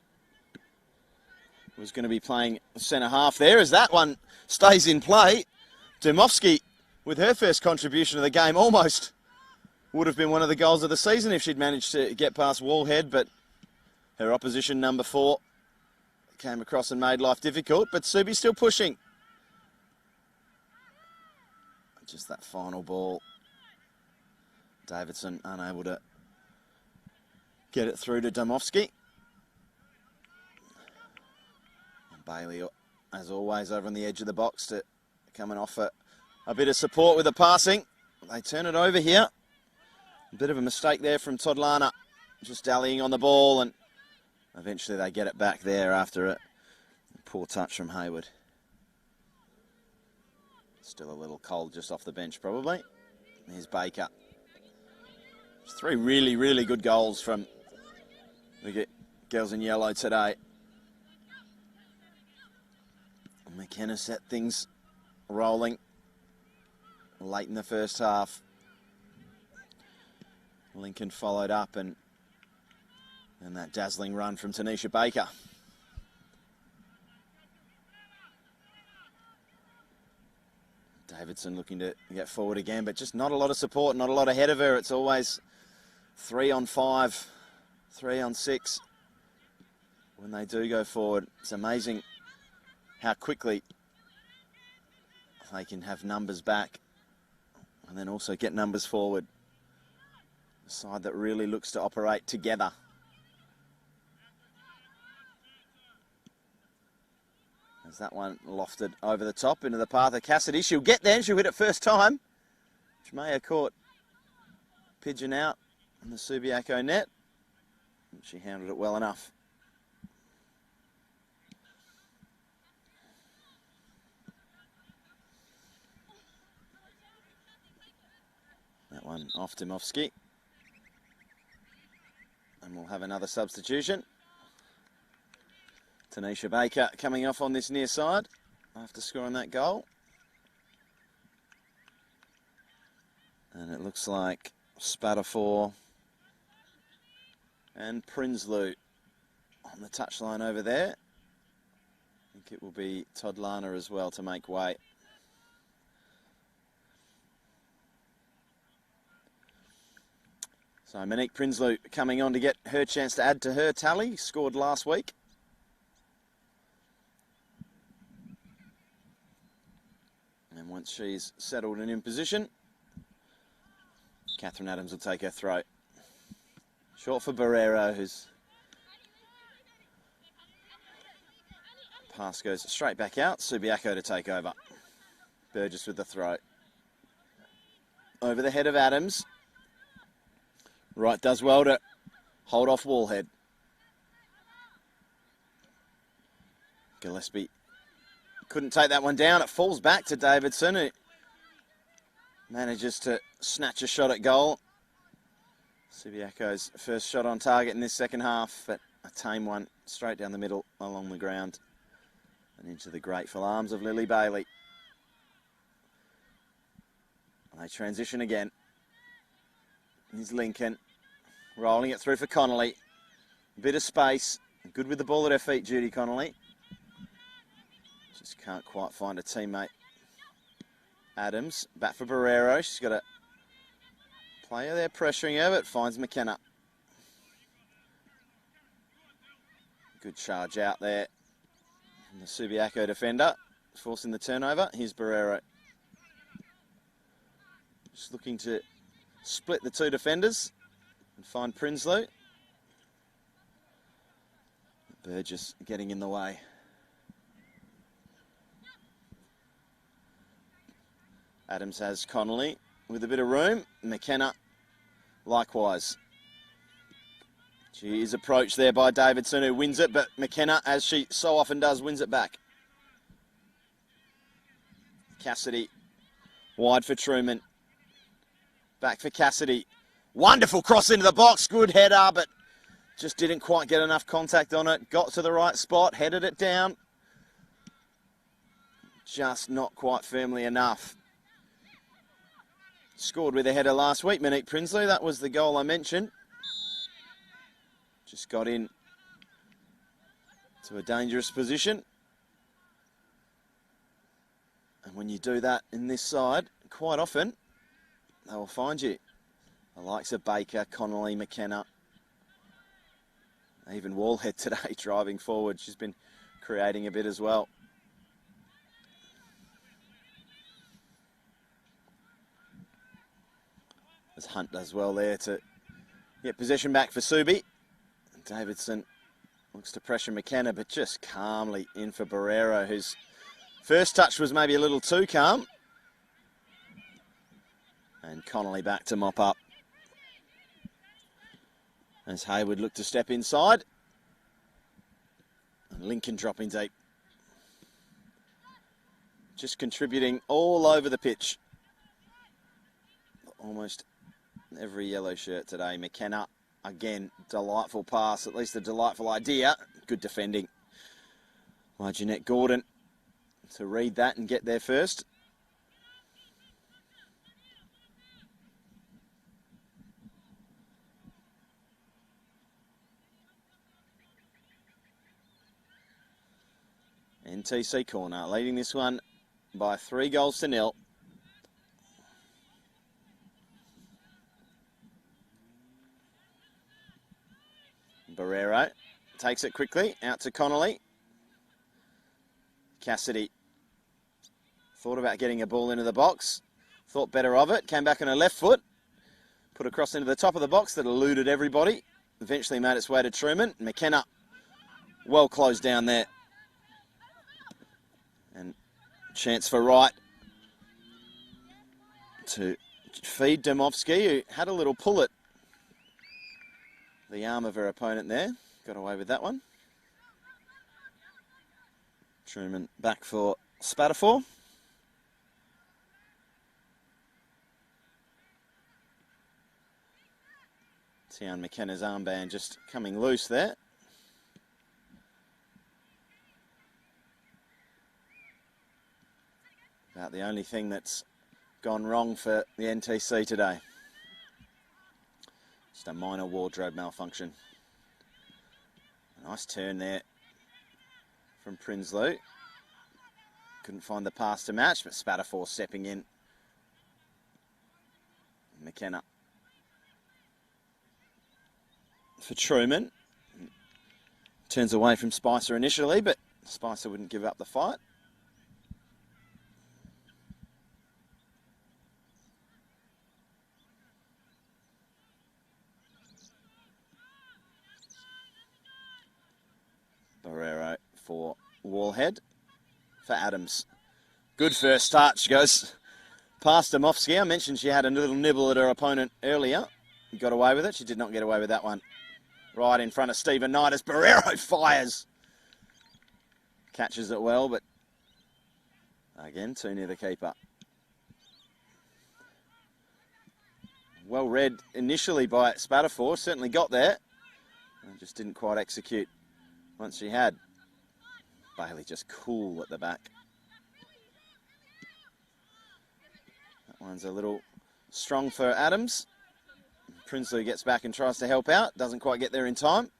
was going to be playing centre half there, as that one stays in play. Dumovsky, with her first contribution of the game, almost would have been one of the goals of the season if she'd managed to get past Wallhead, but her opposition, number 4, came across and made life difficult. But Subi still pushing. Just that final ball. Davidson unable to get it through to Dumovsky. Bailey, as always, over on the edge of the box to come and offer a bit of support with the passing. They turn it over here. A bit of a mistake there from Todlana, just dallying on the ball, and eventually they get it back there after a poor touch from Hayward. Still a little cold just off the bench, probably. Here's Baker. There's 3 really, really good goals from the girls in yellow today. McKenna set things rolling late in the first half. Lincoln followed up, and that dazzling run from Tanisha Baker. Davidson looking to get forward again, but just not a lot of support, not a lot ahead of her. It's always 3 on 5, 3 on 6 when they do go forward. It's amazing how quickly they can have numbers back and then also get numbers forward. A side that really looks to operate together. As that one lofted over the top into the path of Cassidy. She'll get there, and she'll hit it first time. Shmaya caught pigeon out on the Subiaco net. And she handled it well enough. That one off Dumovsky. And we'll have another substitution. Tanisha Baker coming off on this near side after scoring that goal. And it looks like Spatafor and Prinsloo on the touchline over there. I think it will be Todlana as well to make way. So Monique Prinsloo coming on to get her chance to add to her tally. Scored last week. And once she's settled and in position, Catherine Adams will take her throw. Short for Barrero, whose pass goes straight back out. Subiaco to take over. Burgess with the throw. Over the head of Adams. Wright does well to hold off Wallhead. Gillespie couldn't take that one down. It falls back to Davidson, who manages to snatch a shot at goal. Subiaco's first shot on target in this second half, but a tame one straight down the middle along the ground and into the grateful arms of Lily Bailey. And they transition again. Here's Lincoln rolling it through for Connolly. A bit of space. Good with the ball at her feet, Judy Connolly. Just can't quite find a teammate. Adams, back for Barrero. She's got a player there pressuring her, but finds McKenna. Good charge out there from the Subiaco defender, forcing the turnover. Here's Barrero. Just looking to split the two defenders and find Prinsloo. Burgess getting in the way. Adams has Connolly with a bit of room. McKenna likewise. She is approached there by Davidson, who wins it, but McKenna, as she so often does, wins it back. Cassidy, wide for Truman. Back for Cassidy. Wonderful cross into the box, good header, but just didn't quite get enough contact on it. Got to the right spot, headed it down. Just not quite firmly enough. Scored with a header last week, Monique Prinsloo. That was the goal I mentioned. Just got in to a dangerous position. And when you do that in this side, quite often, they will find you. The likes of Baker, Connolly, McKenna. Even Wallhead today driving forward. She's been creating a bit as well. As Hunt does well there to get possession back for Subi. Davidson looks to pressure McKenna, but just calmly in for Barrero, whose first touch was maybe a little too calm. And Connolly back to mop up. As Hayward looked to step inside. And Lincoln dropping deep. Just contributing all over the pitch. Almost every yellow shirt today. McKenna, again, delightful pass, at least a delightful idea. Good defending by Jeanette Gordon to read that and get there first. NTC corner, leading this one by 3-0. Barrero takes it quickly, out to Connolly. Cassidy thought about getting a ball into the box, thought better of it, came back on her left foot, put a cross into the top of the box that eluded everybody, eventually made its way to Truman. McKenna well closed down there. And chance for Wright to feed Domovsky, who had a little pull at the arm of her opponent there. Got away with that one. Truman back for Spatafor. Tian McKenna's armband just coming loose there. About the only thing that's gone wrong for the NTC today. Just a minor wardrobe malfunction. Nice turn there from Prinsloo. Couldn't find the pass to match, but Spatafor stepping in. McKenna for Truman. Turns away from Spicer initially, but Spicer wouldn't give up the fight. Barrero for Wallhead. For Adams. Good first touch. Goes past Domovsky. I mentioned she had a little nibble at her opponent earlier. Got away with it. She did not get away with that one. Right in front of Stephen Knight as Barrero fires. Catches it well, but again, too near the keeper. Well read initially by Spatafor. Certainly got there. Just didn't quite execute once she had. Bailey just cool at the back. That one's a little strong for Adams. Prinsloo gets back and tries to help out. Doesn't quite get there in time.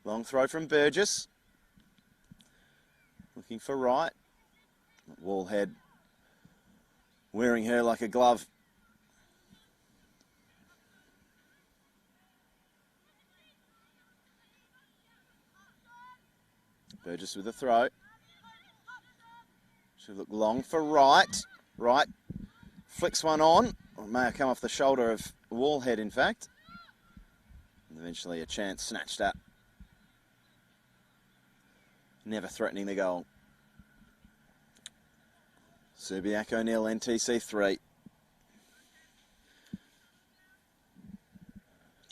Long throw from Burgess. Looking for Wright. Wallhead wearing her like a glove. Burgess with a throw. Should look long for Wright. Wright flicks one on. Or may have come off the shoulder of Wallhead, in fact. And eventually a chance snatched at. Never threatening the goal. Subiaco 0, NTC 3.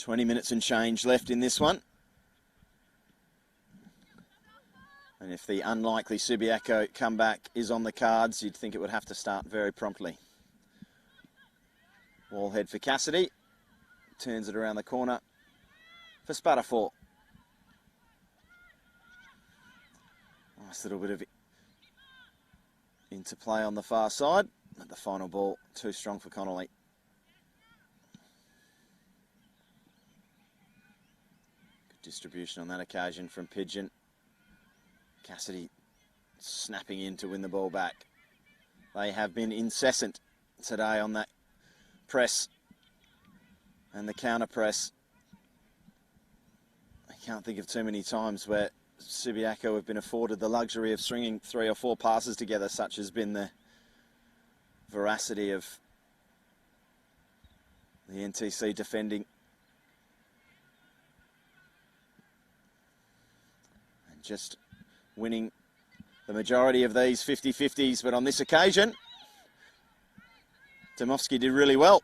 20 minutes and change left in this one. And if the unlikely Subiaco comeback is on the cards, you'd think it would have to start very promptly. Wall head for Cassidy. Turns it around the corner for Spatafor. Nice little bit of interplay on the far side. But the final ball, too strong for Connolly. Good distribution on that occasion from Pigeon. Cassidy snapping in to win the ball back. They have been incessant today on that press and the counter press. I can't think of too many times where Subiaco have been afforded the luxury of stringing 3 or 4 passes together, such has been the veracity of the NTC defending. And just winning the majority of these 50-50s, but on this occasion, Dymowski did really well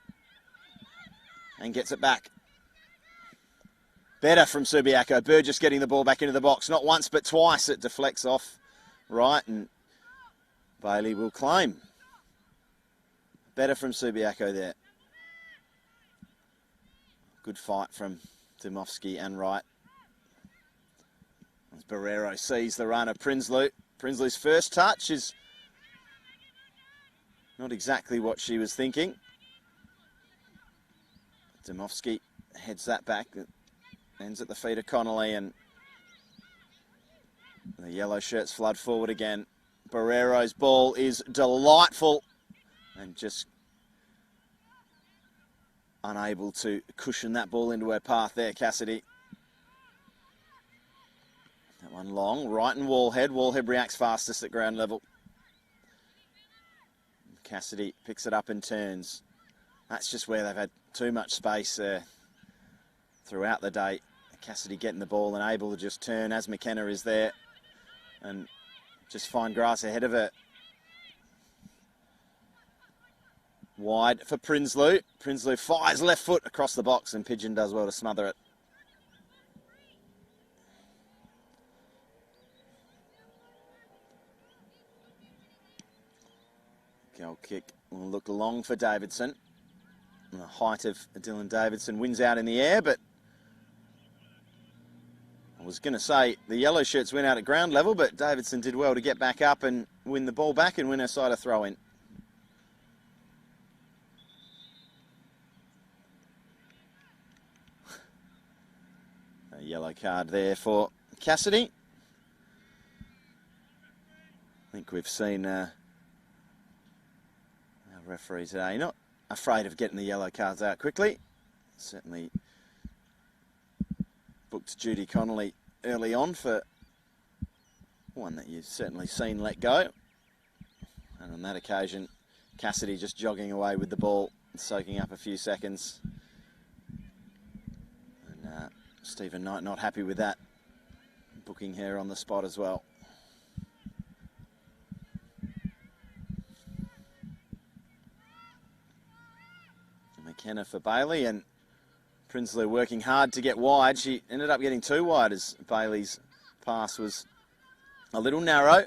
and gets it back. Better from Subiaco. Burgess getting the ball back into the box. Not once, but twice. It deflects off right, and Bailey will claim. Better from Subiaco there. Good fight from Dymowski and Wright. As Barrero sees the run of Prinsloo. Prinsloo's first touch is not exactly what she was thinking. Dymowski heads that back. Ends at the feet of Connolly, and the yellow shirts flood forward again. Barrero's ball is delightful and just unable to cushion that ball into her path there, Cassidy. That one long, right in Wallhead. Wallhead reacts fastest at ground level. Cassidy picks it up and turns. That's just where they've had too much space there throughout the day. Cassidy getting the ball and able to just turn as McKenna is there and just find grass ahead of her. Wide for Prinsloo. Prinsloo fires left foot across the box, and Pigeon does well to smother it. Goal kick will look long for Davidson. And the height of Dylan Davidson wins out in the air, but I was going to say the yellow shirts went out at ground level, but Davidson did well to get back up and win the ball back and win her side a throw in. A yellow card there for Cassidy. I think we've seen our referee today not afraid of getting the yellow cards out quickly. Certainly booked Judy Connolly early on for one that you've certainly seen let go. And on that occasion, Cassidy just jogging away with the ball, soaking up a few seconds. And Stephen Knight not happy with that, booking her on the spot as well. McKenna for Bailey, and Prinsloo working hard to get wide. She ended up getting too wide as Bailey's pass was a little narrow.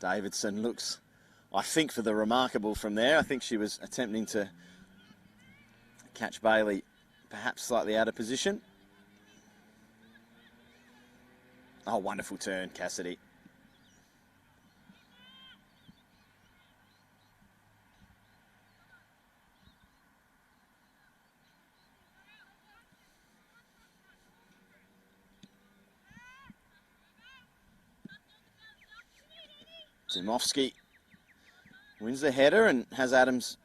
Davidson looks, I think, for the remarkable from there. I think she was attempting to catch Bailey perhaps slightly out of position. Oh, wonderful turn, Cassidy. Dymowski wins the header and has Adams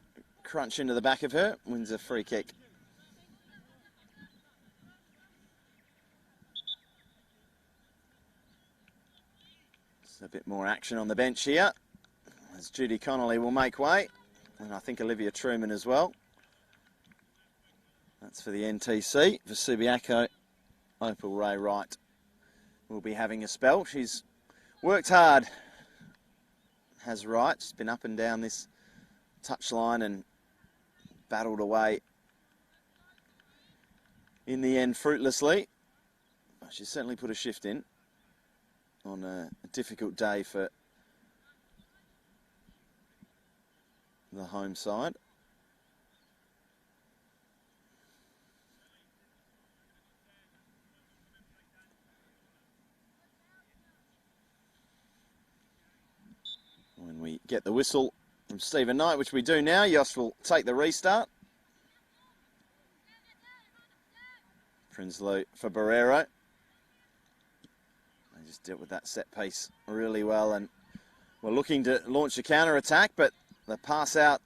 crunch into the back of her, wins a free kick. Just a bit more action on the bench here as Judy Connolly will make way, and I think Olivia Truman as well. That's for the NTC. For Subiaco, Opal Ray Wright will be having a spell. She's worked hard, has Wright. She's been up and down this touchline and battled away in the end fruitlessly. She certainly put a shift in on a difficult day for the home side. When we get the whistle from Stephen Knight, which we do now, Yost will take the restart. Prinsloo for Barrero. They just dealt with that set piece really well, and we're looking to launch a counter-attack, but the pass out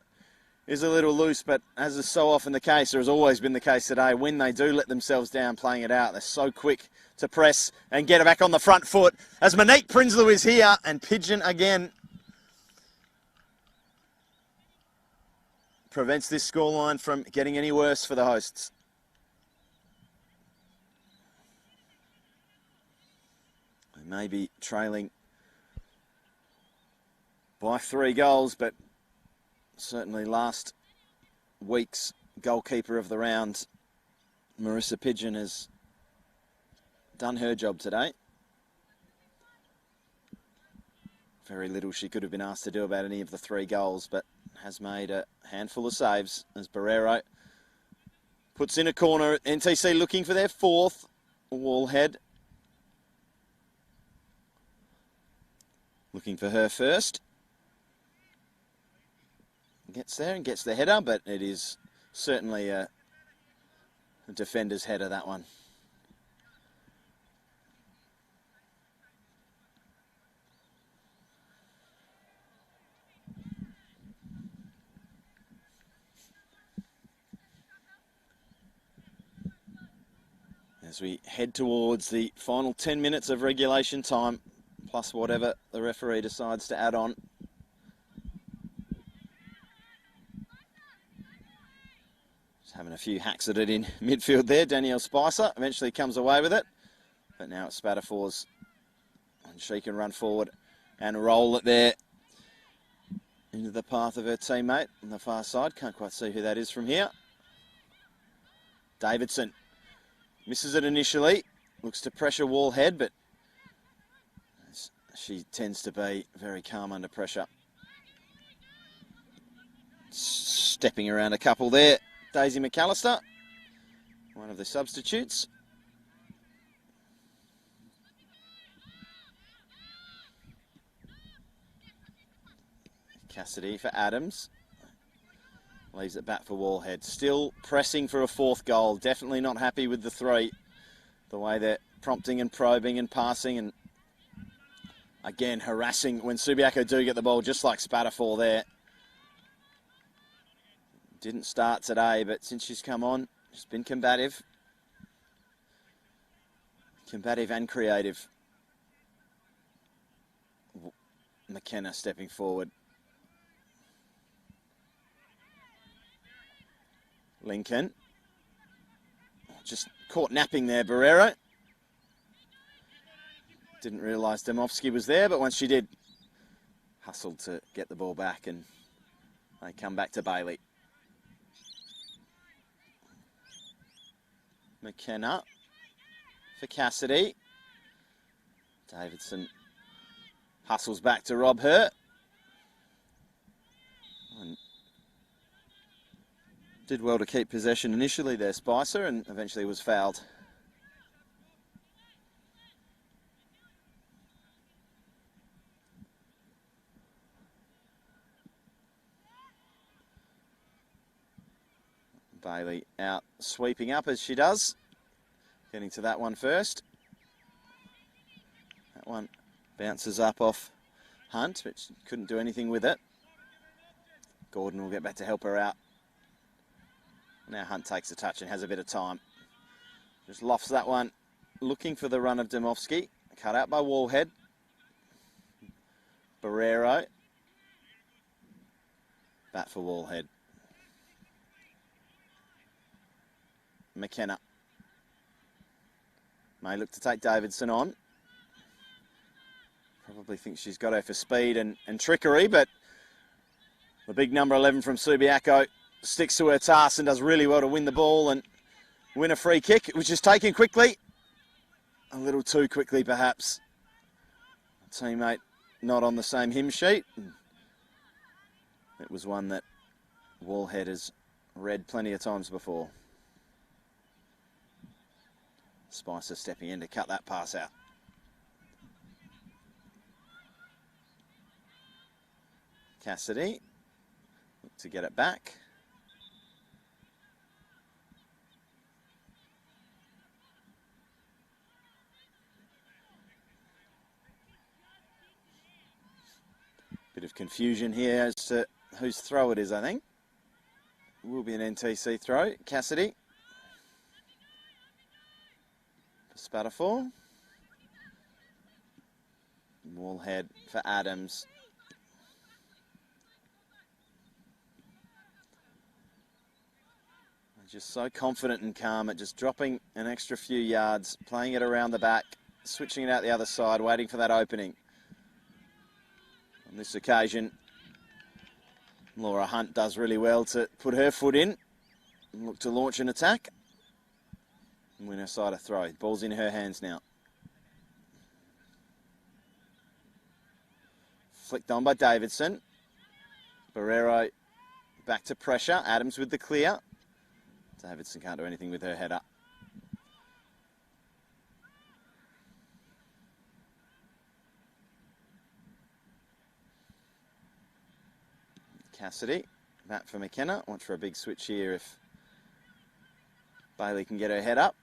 is a little loose. But as is so often the case, or has always been the case today, when they do let themselves down playing it out, they're so quick to press and get it back on the front foot. As Monique Prinsloo is here, and Pigeon again prevents this scoreline from getting any worse for the hosts. They may be trailing by 3 goals, but certainly last week's goalkeeper of the round, Marissa Pigeon, has done her job today. Very little she could have been asked to do about any of the 3 goals, but has made a handful of saves as Barrero puts in a corner. NTC looking for their 4th. Wallhead looking for her first. Gets there and gets the header, but it is certainly a defender's header, that one. As we head towards the final 10 minutes of regulation time, plus whatever the referee decides to add on. Just having a few hacks at it in midfield there. Danielle Spicer eventually comes away with it, but now it's Spatterford's, and she can run forward and roll it there into the path of her teammate on the far side. Can't quite see who that is from here. Davidson misses it initially, looks to pressure Wallhead, but she tends to be very calm under pressure. Stepping around a couple there, Daisy McAllister, one of the substitutes. Cassidy for Adams. Leaves it back for Wallhead. Still pressing for a 4th goal. Definitely not happy with the 3. The way they're prompting and probing and passing, and again harassing when Subiaco do get the ball, just like Spatterford there. Didn't start today, but since she's come on, she's been combative. Combative and creative. McKenna stepping forward. Lincoln. Just caught napping there, Barrero. Didn't realise Demovsky was there, but once she did, hustled to get the ball back, and they come back to Bailey. McKenna for Cassidy. Davidson hustles back to rob her. And did well to keep possession initially there, Spicer, and eventually was fouled. Bailey out sweeping up as she does. Getting to that one first. That one bounces up off Hunt, but she couldn't do anything with it. Gordon will get back to help her out. Now Hunt takes a touch and has a bit of time. Just lofts that one, looking for the run of Demovsky. Cut out by Wallhead. Barrero. Bat for Wallhead. McKenna. May look to take Davidson on. Probably thinks she's got her for speed and trickery, but the big number 11 from Subiaco sticks to her task and does really well to win the ball, and win a free kick, which is taken quickly. A little too quickly, perhaps. Teammate not on the same hymn sheet. It was one that Wallhead has read plenty of times before. Spicer stepping in to cut that pass out. Cassidy, look to get it back. Bit of confusion here as to whose throw it is, I think. Will be an NTC throw. Cassidy. For Spatafor. Wallhead for Adams. Just so confident and calm at just dropping an extra few yards, playing it around the back, switching it out the other side, waiting for that opening. On this occasion, Laura Hunt does really well to put her foot in and look to launch an attack and win her side a throw. Ball's in her hands now. Flicked on by Davidson. Barrero back to pressure. Adams with the clear. Davidson can't do anything with her header. Cassidy, back for McKenna. Watch for a big switch here if Bailey can get her head up.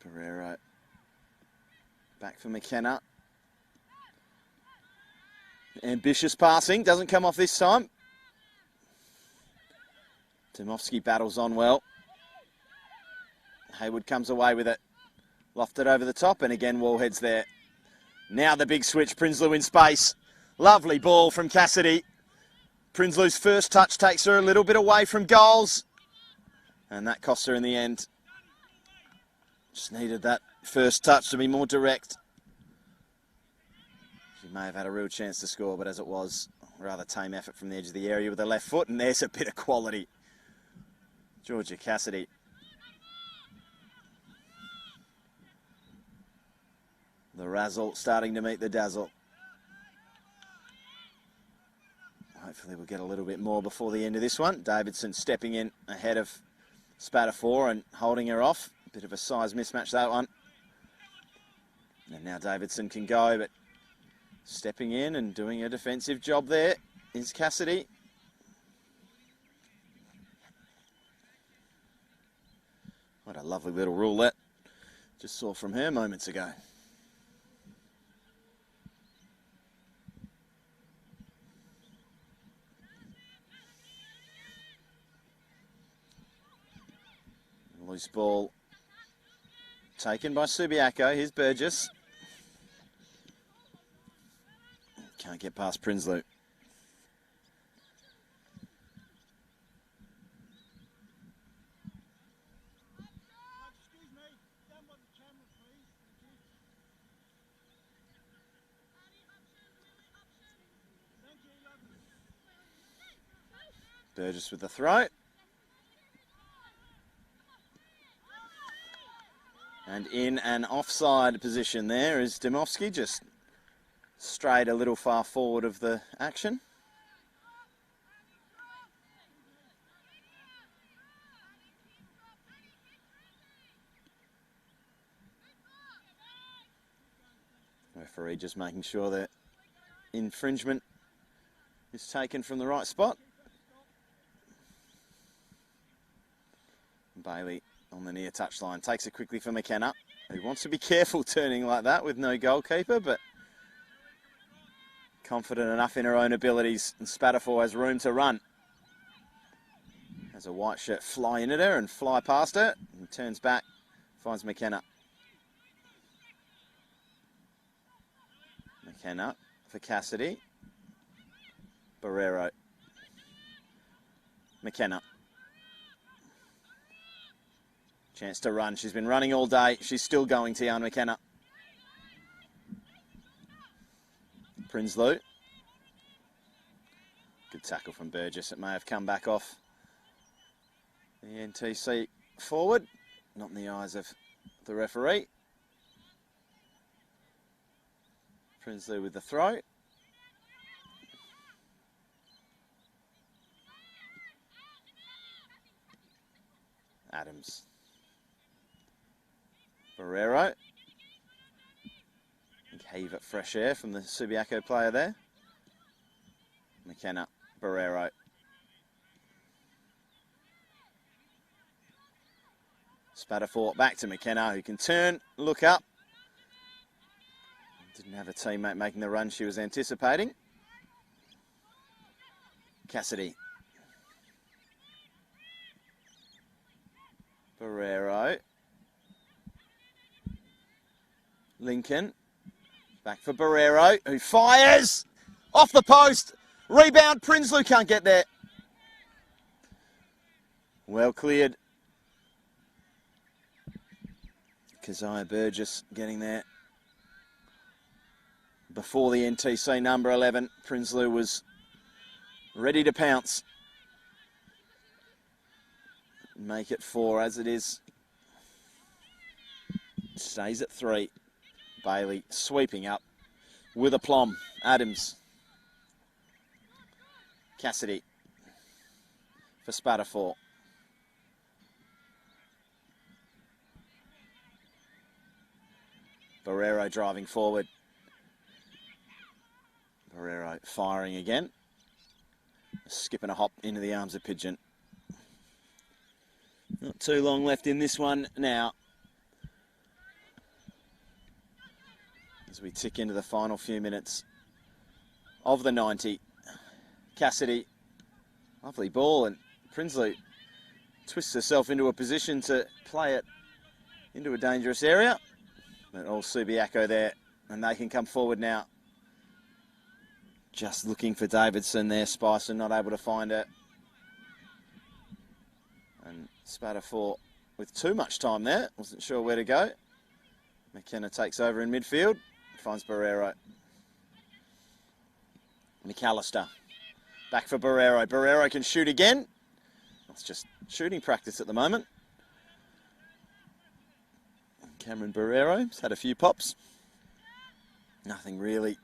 Pereira, back for McKenna. Ambitious passing, doesn't come off this time. Dymowski battles on well. Haywood comes away with it. Lofted over the top, and again Wallhead's there. Now the big switch, Prinsloo in space. Lovely ball from Cassidy. Prinsloo's first touch takes her a little bit away from goals. And that cost her in the end. Just needed that first touch to be more direct. She may have had a real chance to score, but as it was, a rather tame effort from the edge of the area with her left foot, and there's a bit of quality. Georgia Cassidy. The razzle starting to meet the dazzle. Hopefully we'll get a little bit more before the end of this one. Davidson stepping in ahead of Spatafor and holding her off. A bit of a size mismatch, that one. And now Davidson can go, but stepping in and doing a defensive job there is Cassidy. What a lovely little roulette. Just saw from her moments ago. Loose ball taken by Subiaco. Here's Burgess. Can't get past Prinsloo. Burgess with the throw. And in an offside position there is Dymowski, just strayed a little far forward of the action. Referee just making sure that infringement is taken from the right spot. Bailey on the near touchline, takes it quickly for McKenna, who wants to be careful turning like that with no goalkeeper, but confident enough in her own abilities, and Spatafor has room to run. Has a white shirt fly in at her and fly past her, and turns back, finds McKenna. McKenna for Cassidy. Barrero. McKenna. Chance to run. She's been running all day. She's still going, Tiana McKenna. Prinsloo. Good tackle from Burgess. It may have come back off the NTC forward. Not in the eyes of the referee. Prinsloo with the throw. Adams. Barrero. Big heave at fresh air from the Subiaco player there. McKenna. Barrero. Spatterthorpe back to McKenna, who can turn, look up. Didn't have a teammate making the run she was anticipating. Cassidy. Barrero. Lincoln. Back for Barrero, who fires! Off the post! Rebound, Prinsloo can't get there. Well cleared. Keziah Burgess getting there. Before the NTC number 11, Prinsloo was ready to pounce. Make it 4 as it is. Stays at 3. Bailey sweeping up with aplomb. Adams. Cassidy for Spatterthorpe. Barrero driving forward. Barrero firing again. Skipping a hop into the arms of Pigeon. Not too long left in this one now. As we tick into the final few minutes of the 90. Cassidy, lovely ball, and Prinsloo twists herself into a position to play it into a dangerous area. But all Subiaco there, and they can come forward now. Just looking for Davidson there, Spicer not able to find it. And Spatterthorpe with too much time there, wasn't sure where to go. McKenna takes over in midfield, finds Barrero. McAllister. Back for Barrero. Barrero can shoot again. It's just shooting practice at the moment. Cameron Barrero's had a few pops. Nothing really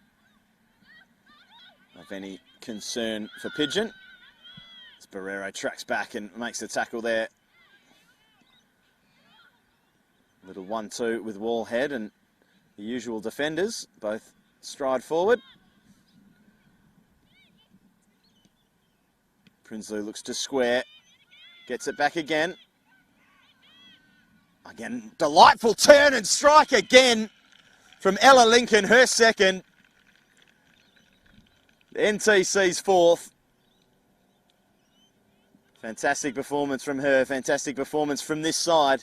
of any concern for Pigeon. As Barrero tracks back and makes the tackle there. Little 1-2 with Wallhead and the usual defenders. Both stride forward. Prinsloo looks to square, gets it back again. Again, delightful turn and strike again from Ella Lincoln, her second. NTC's fourth. Fantastic performance from her, fantastic performance from this side.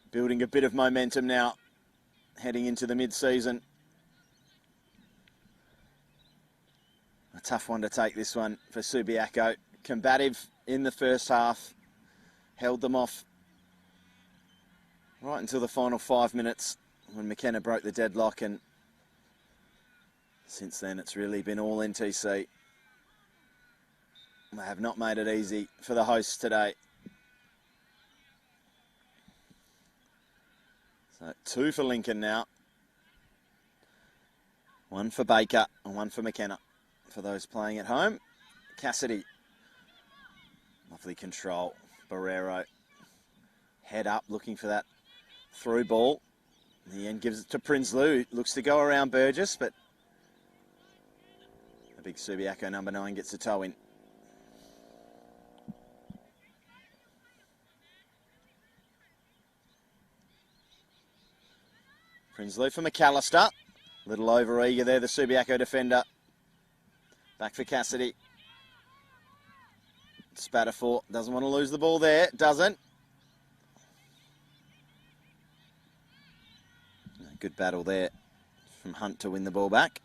Building a bit of momentum now, heading into the mid-season. A tough one to take, this one for Subiaco. Combative in the first half. Held them off right until the final 5 minutes when McKenna broke the deadlock, and since then it's really been all NTC. They have not made it easy for the hosts today. So 2 for Lincoln now. 1 for Baker and 1 for McKenna. For those playing at home, Cassidy. Lovely control. Barrero. Head up, looking for that through ball. In the end, gives it to Prinsloo. Looks to go around Burgess, but a big Subiaco number 9 gets the toe in. Prinsloo for McAllister. Little over eager there, the Subiaco defender. Back for Cassidy. Spatterthorpe doesn't want to lose the ball there. Doesn't. Good battle there from Hunt to win the ball back.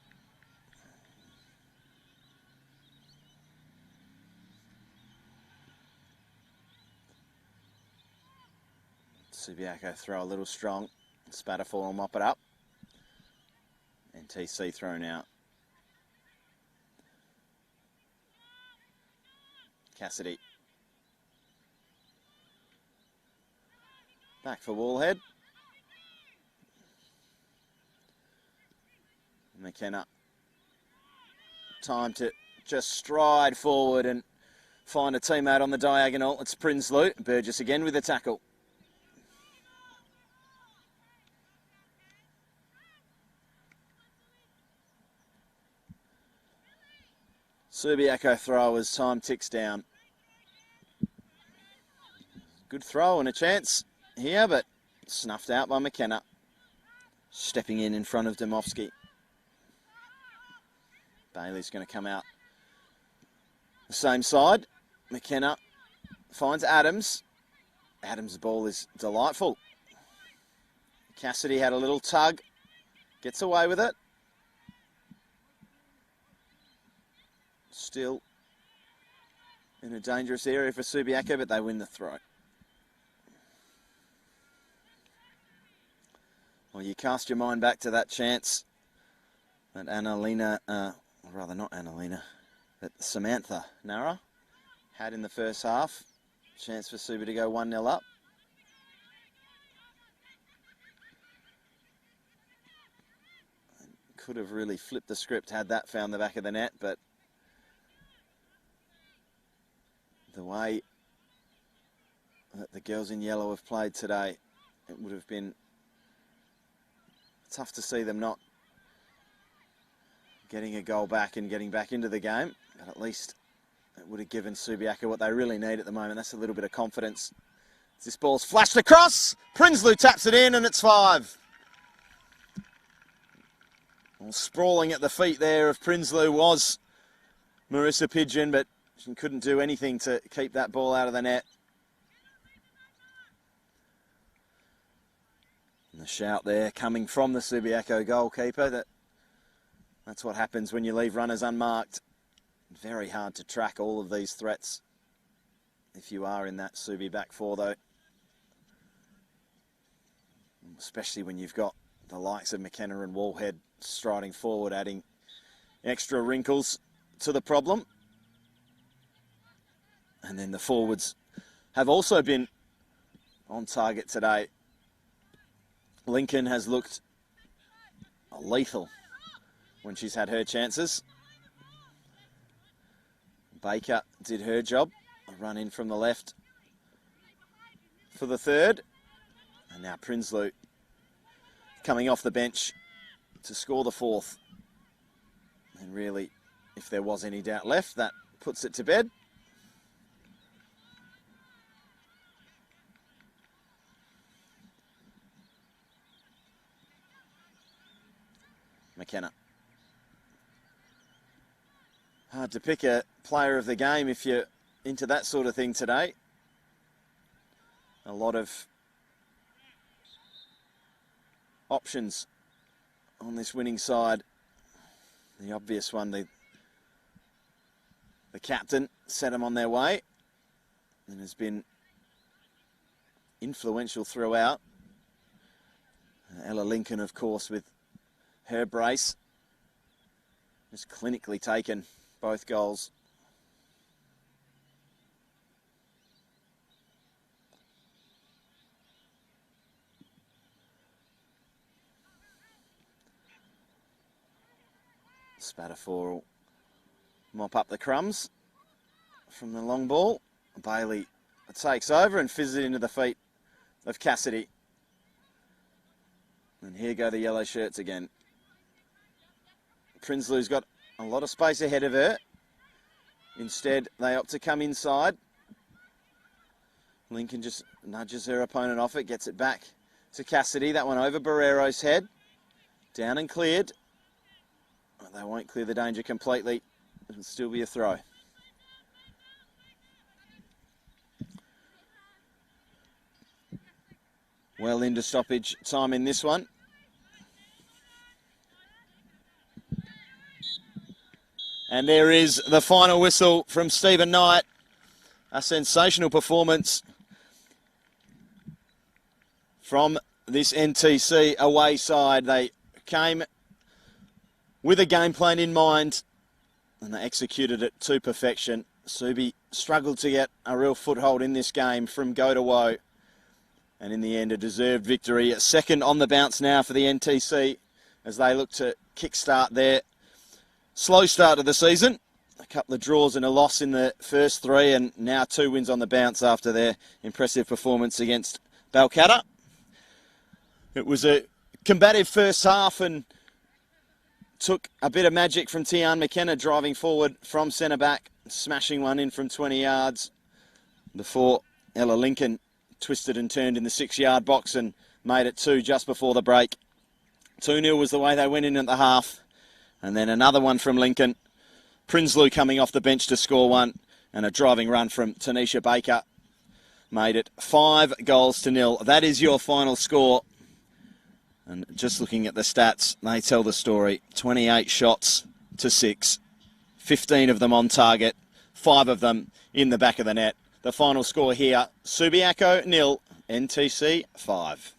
Subiaco throw a little strong. Spatterthorpe will mop it up. NTC thrown out. Cassidy. Back for Wallhead. McKenna. Time to just stride forward and find a teammate on the diagonal. It's Prinsloo. Burgess again with a tackle. Subiaco throw as time ticks down. Good throw and a chance here, but snuffed out by McKenna. Stepping in front of Domovsky. Bailey's going to come out the same side. McKenna finds Adams. Adams' ball is delightful. Cassidy had a little tug. Gets away with it. Still in a dangerous area for Subiaco, but they win the throw. Well, you cast your mind back to that chance that Samantha Nara had in the first half. Chance for Subi to go 1-0 up. Could have really flipped the script had that found the back of the net, but the way that the girls in yellow have played today, it would have been tough to see them not getting a goal back and getting back into the game, but at least it would have given Subiaco what they really need at the moment. That's a little bit of confidence. This ball's flashed across. Prinsloo taps it in and it's 5. Well, sprawling at the feet there of Prinsloo was Marissa Pigeon, but she couldn't do anything to keep that ball out of the net. And the shout there coming from the Subiaco goalkeeper. That's what happens when you leave runners unmarked. Very hard to track all of these threats if you are in that Subi back four, though. Especially when you've got the likes of McKenna and Wallhead striding forward, adding extra wrinkles to the problem. And then the forwards have also been on target today. Lincoln has looked lethal when she's had her chances. Baker did her job. A run in from the left for the third. And now Prinsloo coming off the bench to score the fourth. And really, if there was any doubt left, that puts it to bed. McKenna. Hard to pick a player of the game if you're into that sort of thing today. A lot of options on this winning side. The obvious one, the captain set them on their way and has been influential throughout. Ella Lincoln, of course, with her brace, has clinically taken both goals. Spatafor will mop up the crumbs from the long ball. Bailey takes over and fizzes it into the feet of Cassidy. And here go the yellow shirts again. Prinsloo's got a lot of space ahead of her. Instead, they opt to come inside. Lincoln just nudges her opponent off it, gets it back to Cassidy. That one over Barrero's head. Down and cleared. They won't clear the danger completely. It'll still be a throw. Well into stoppage time in this one. And there is the final whistle from Stephen Knight. A sensational performance from this NTC away side. They came with a game plan in mind and they executed it to perfection. Subi struggled to get a real foothold in this game from go to woe. And in the end, a deserved victory. Second on the bounce now for the NTC as they look to kickstart their slow start of the season. A couple of draws and a loss in the first three, and now 2 wins on the bounce after their impressive performance against Balcatta. It was a combative first half and took a bit of magic from Tian McKenna driving forward from centre back, smashing one in from 20 yards before Ella Lincoln twisted and turned in the 6-yard box and made it 2 just before the break. 2-0 was the way they went in at the half. And then another one from Lincoln. Prinsloo coming off the bench to score 1, and a driving run from Tanisha Baker made it 5-0. That is your final score. And just looking at the stats, they tell the story. 28 shots to 6, 15 of them on target, 5 of them in the back of the net. The final score here, Subiaco 0, NTC 5.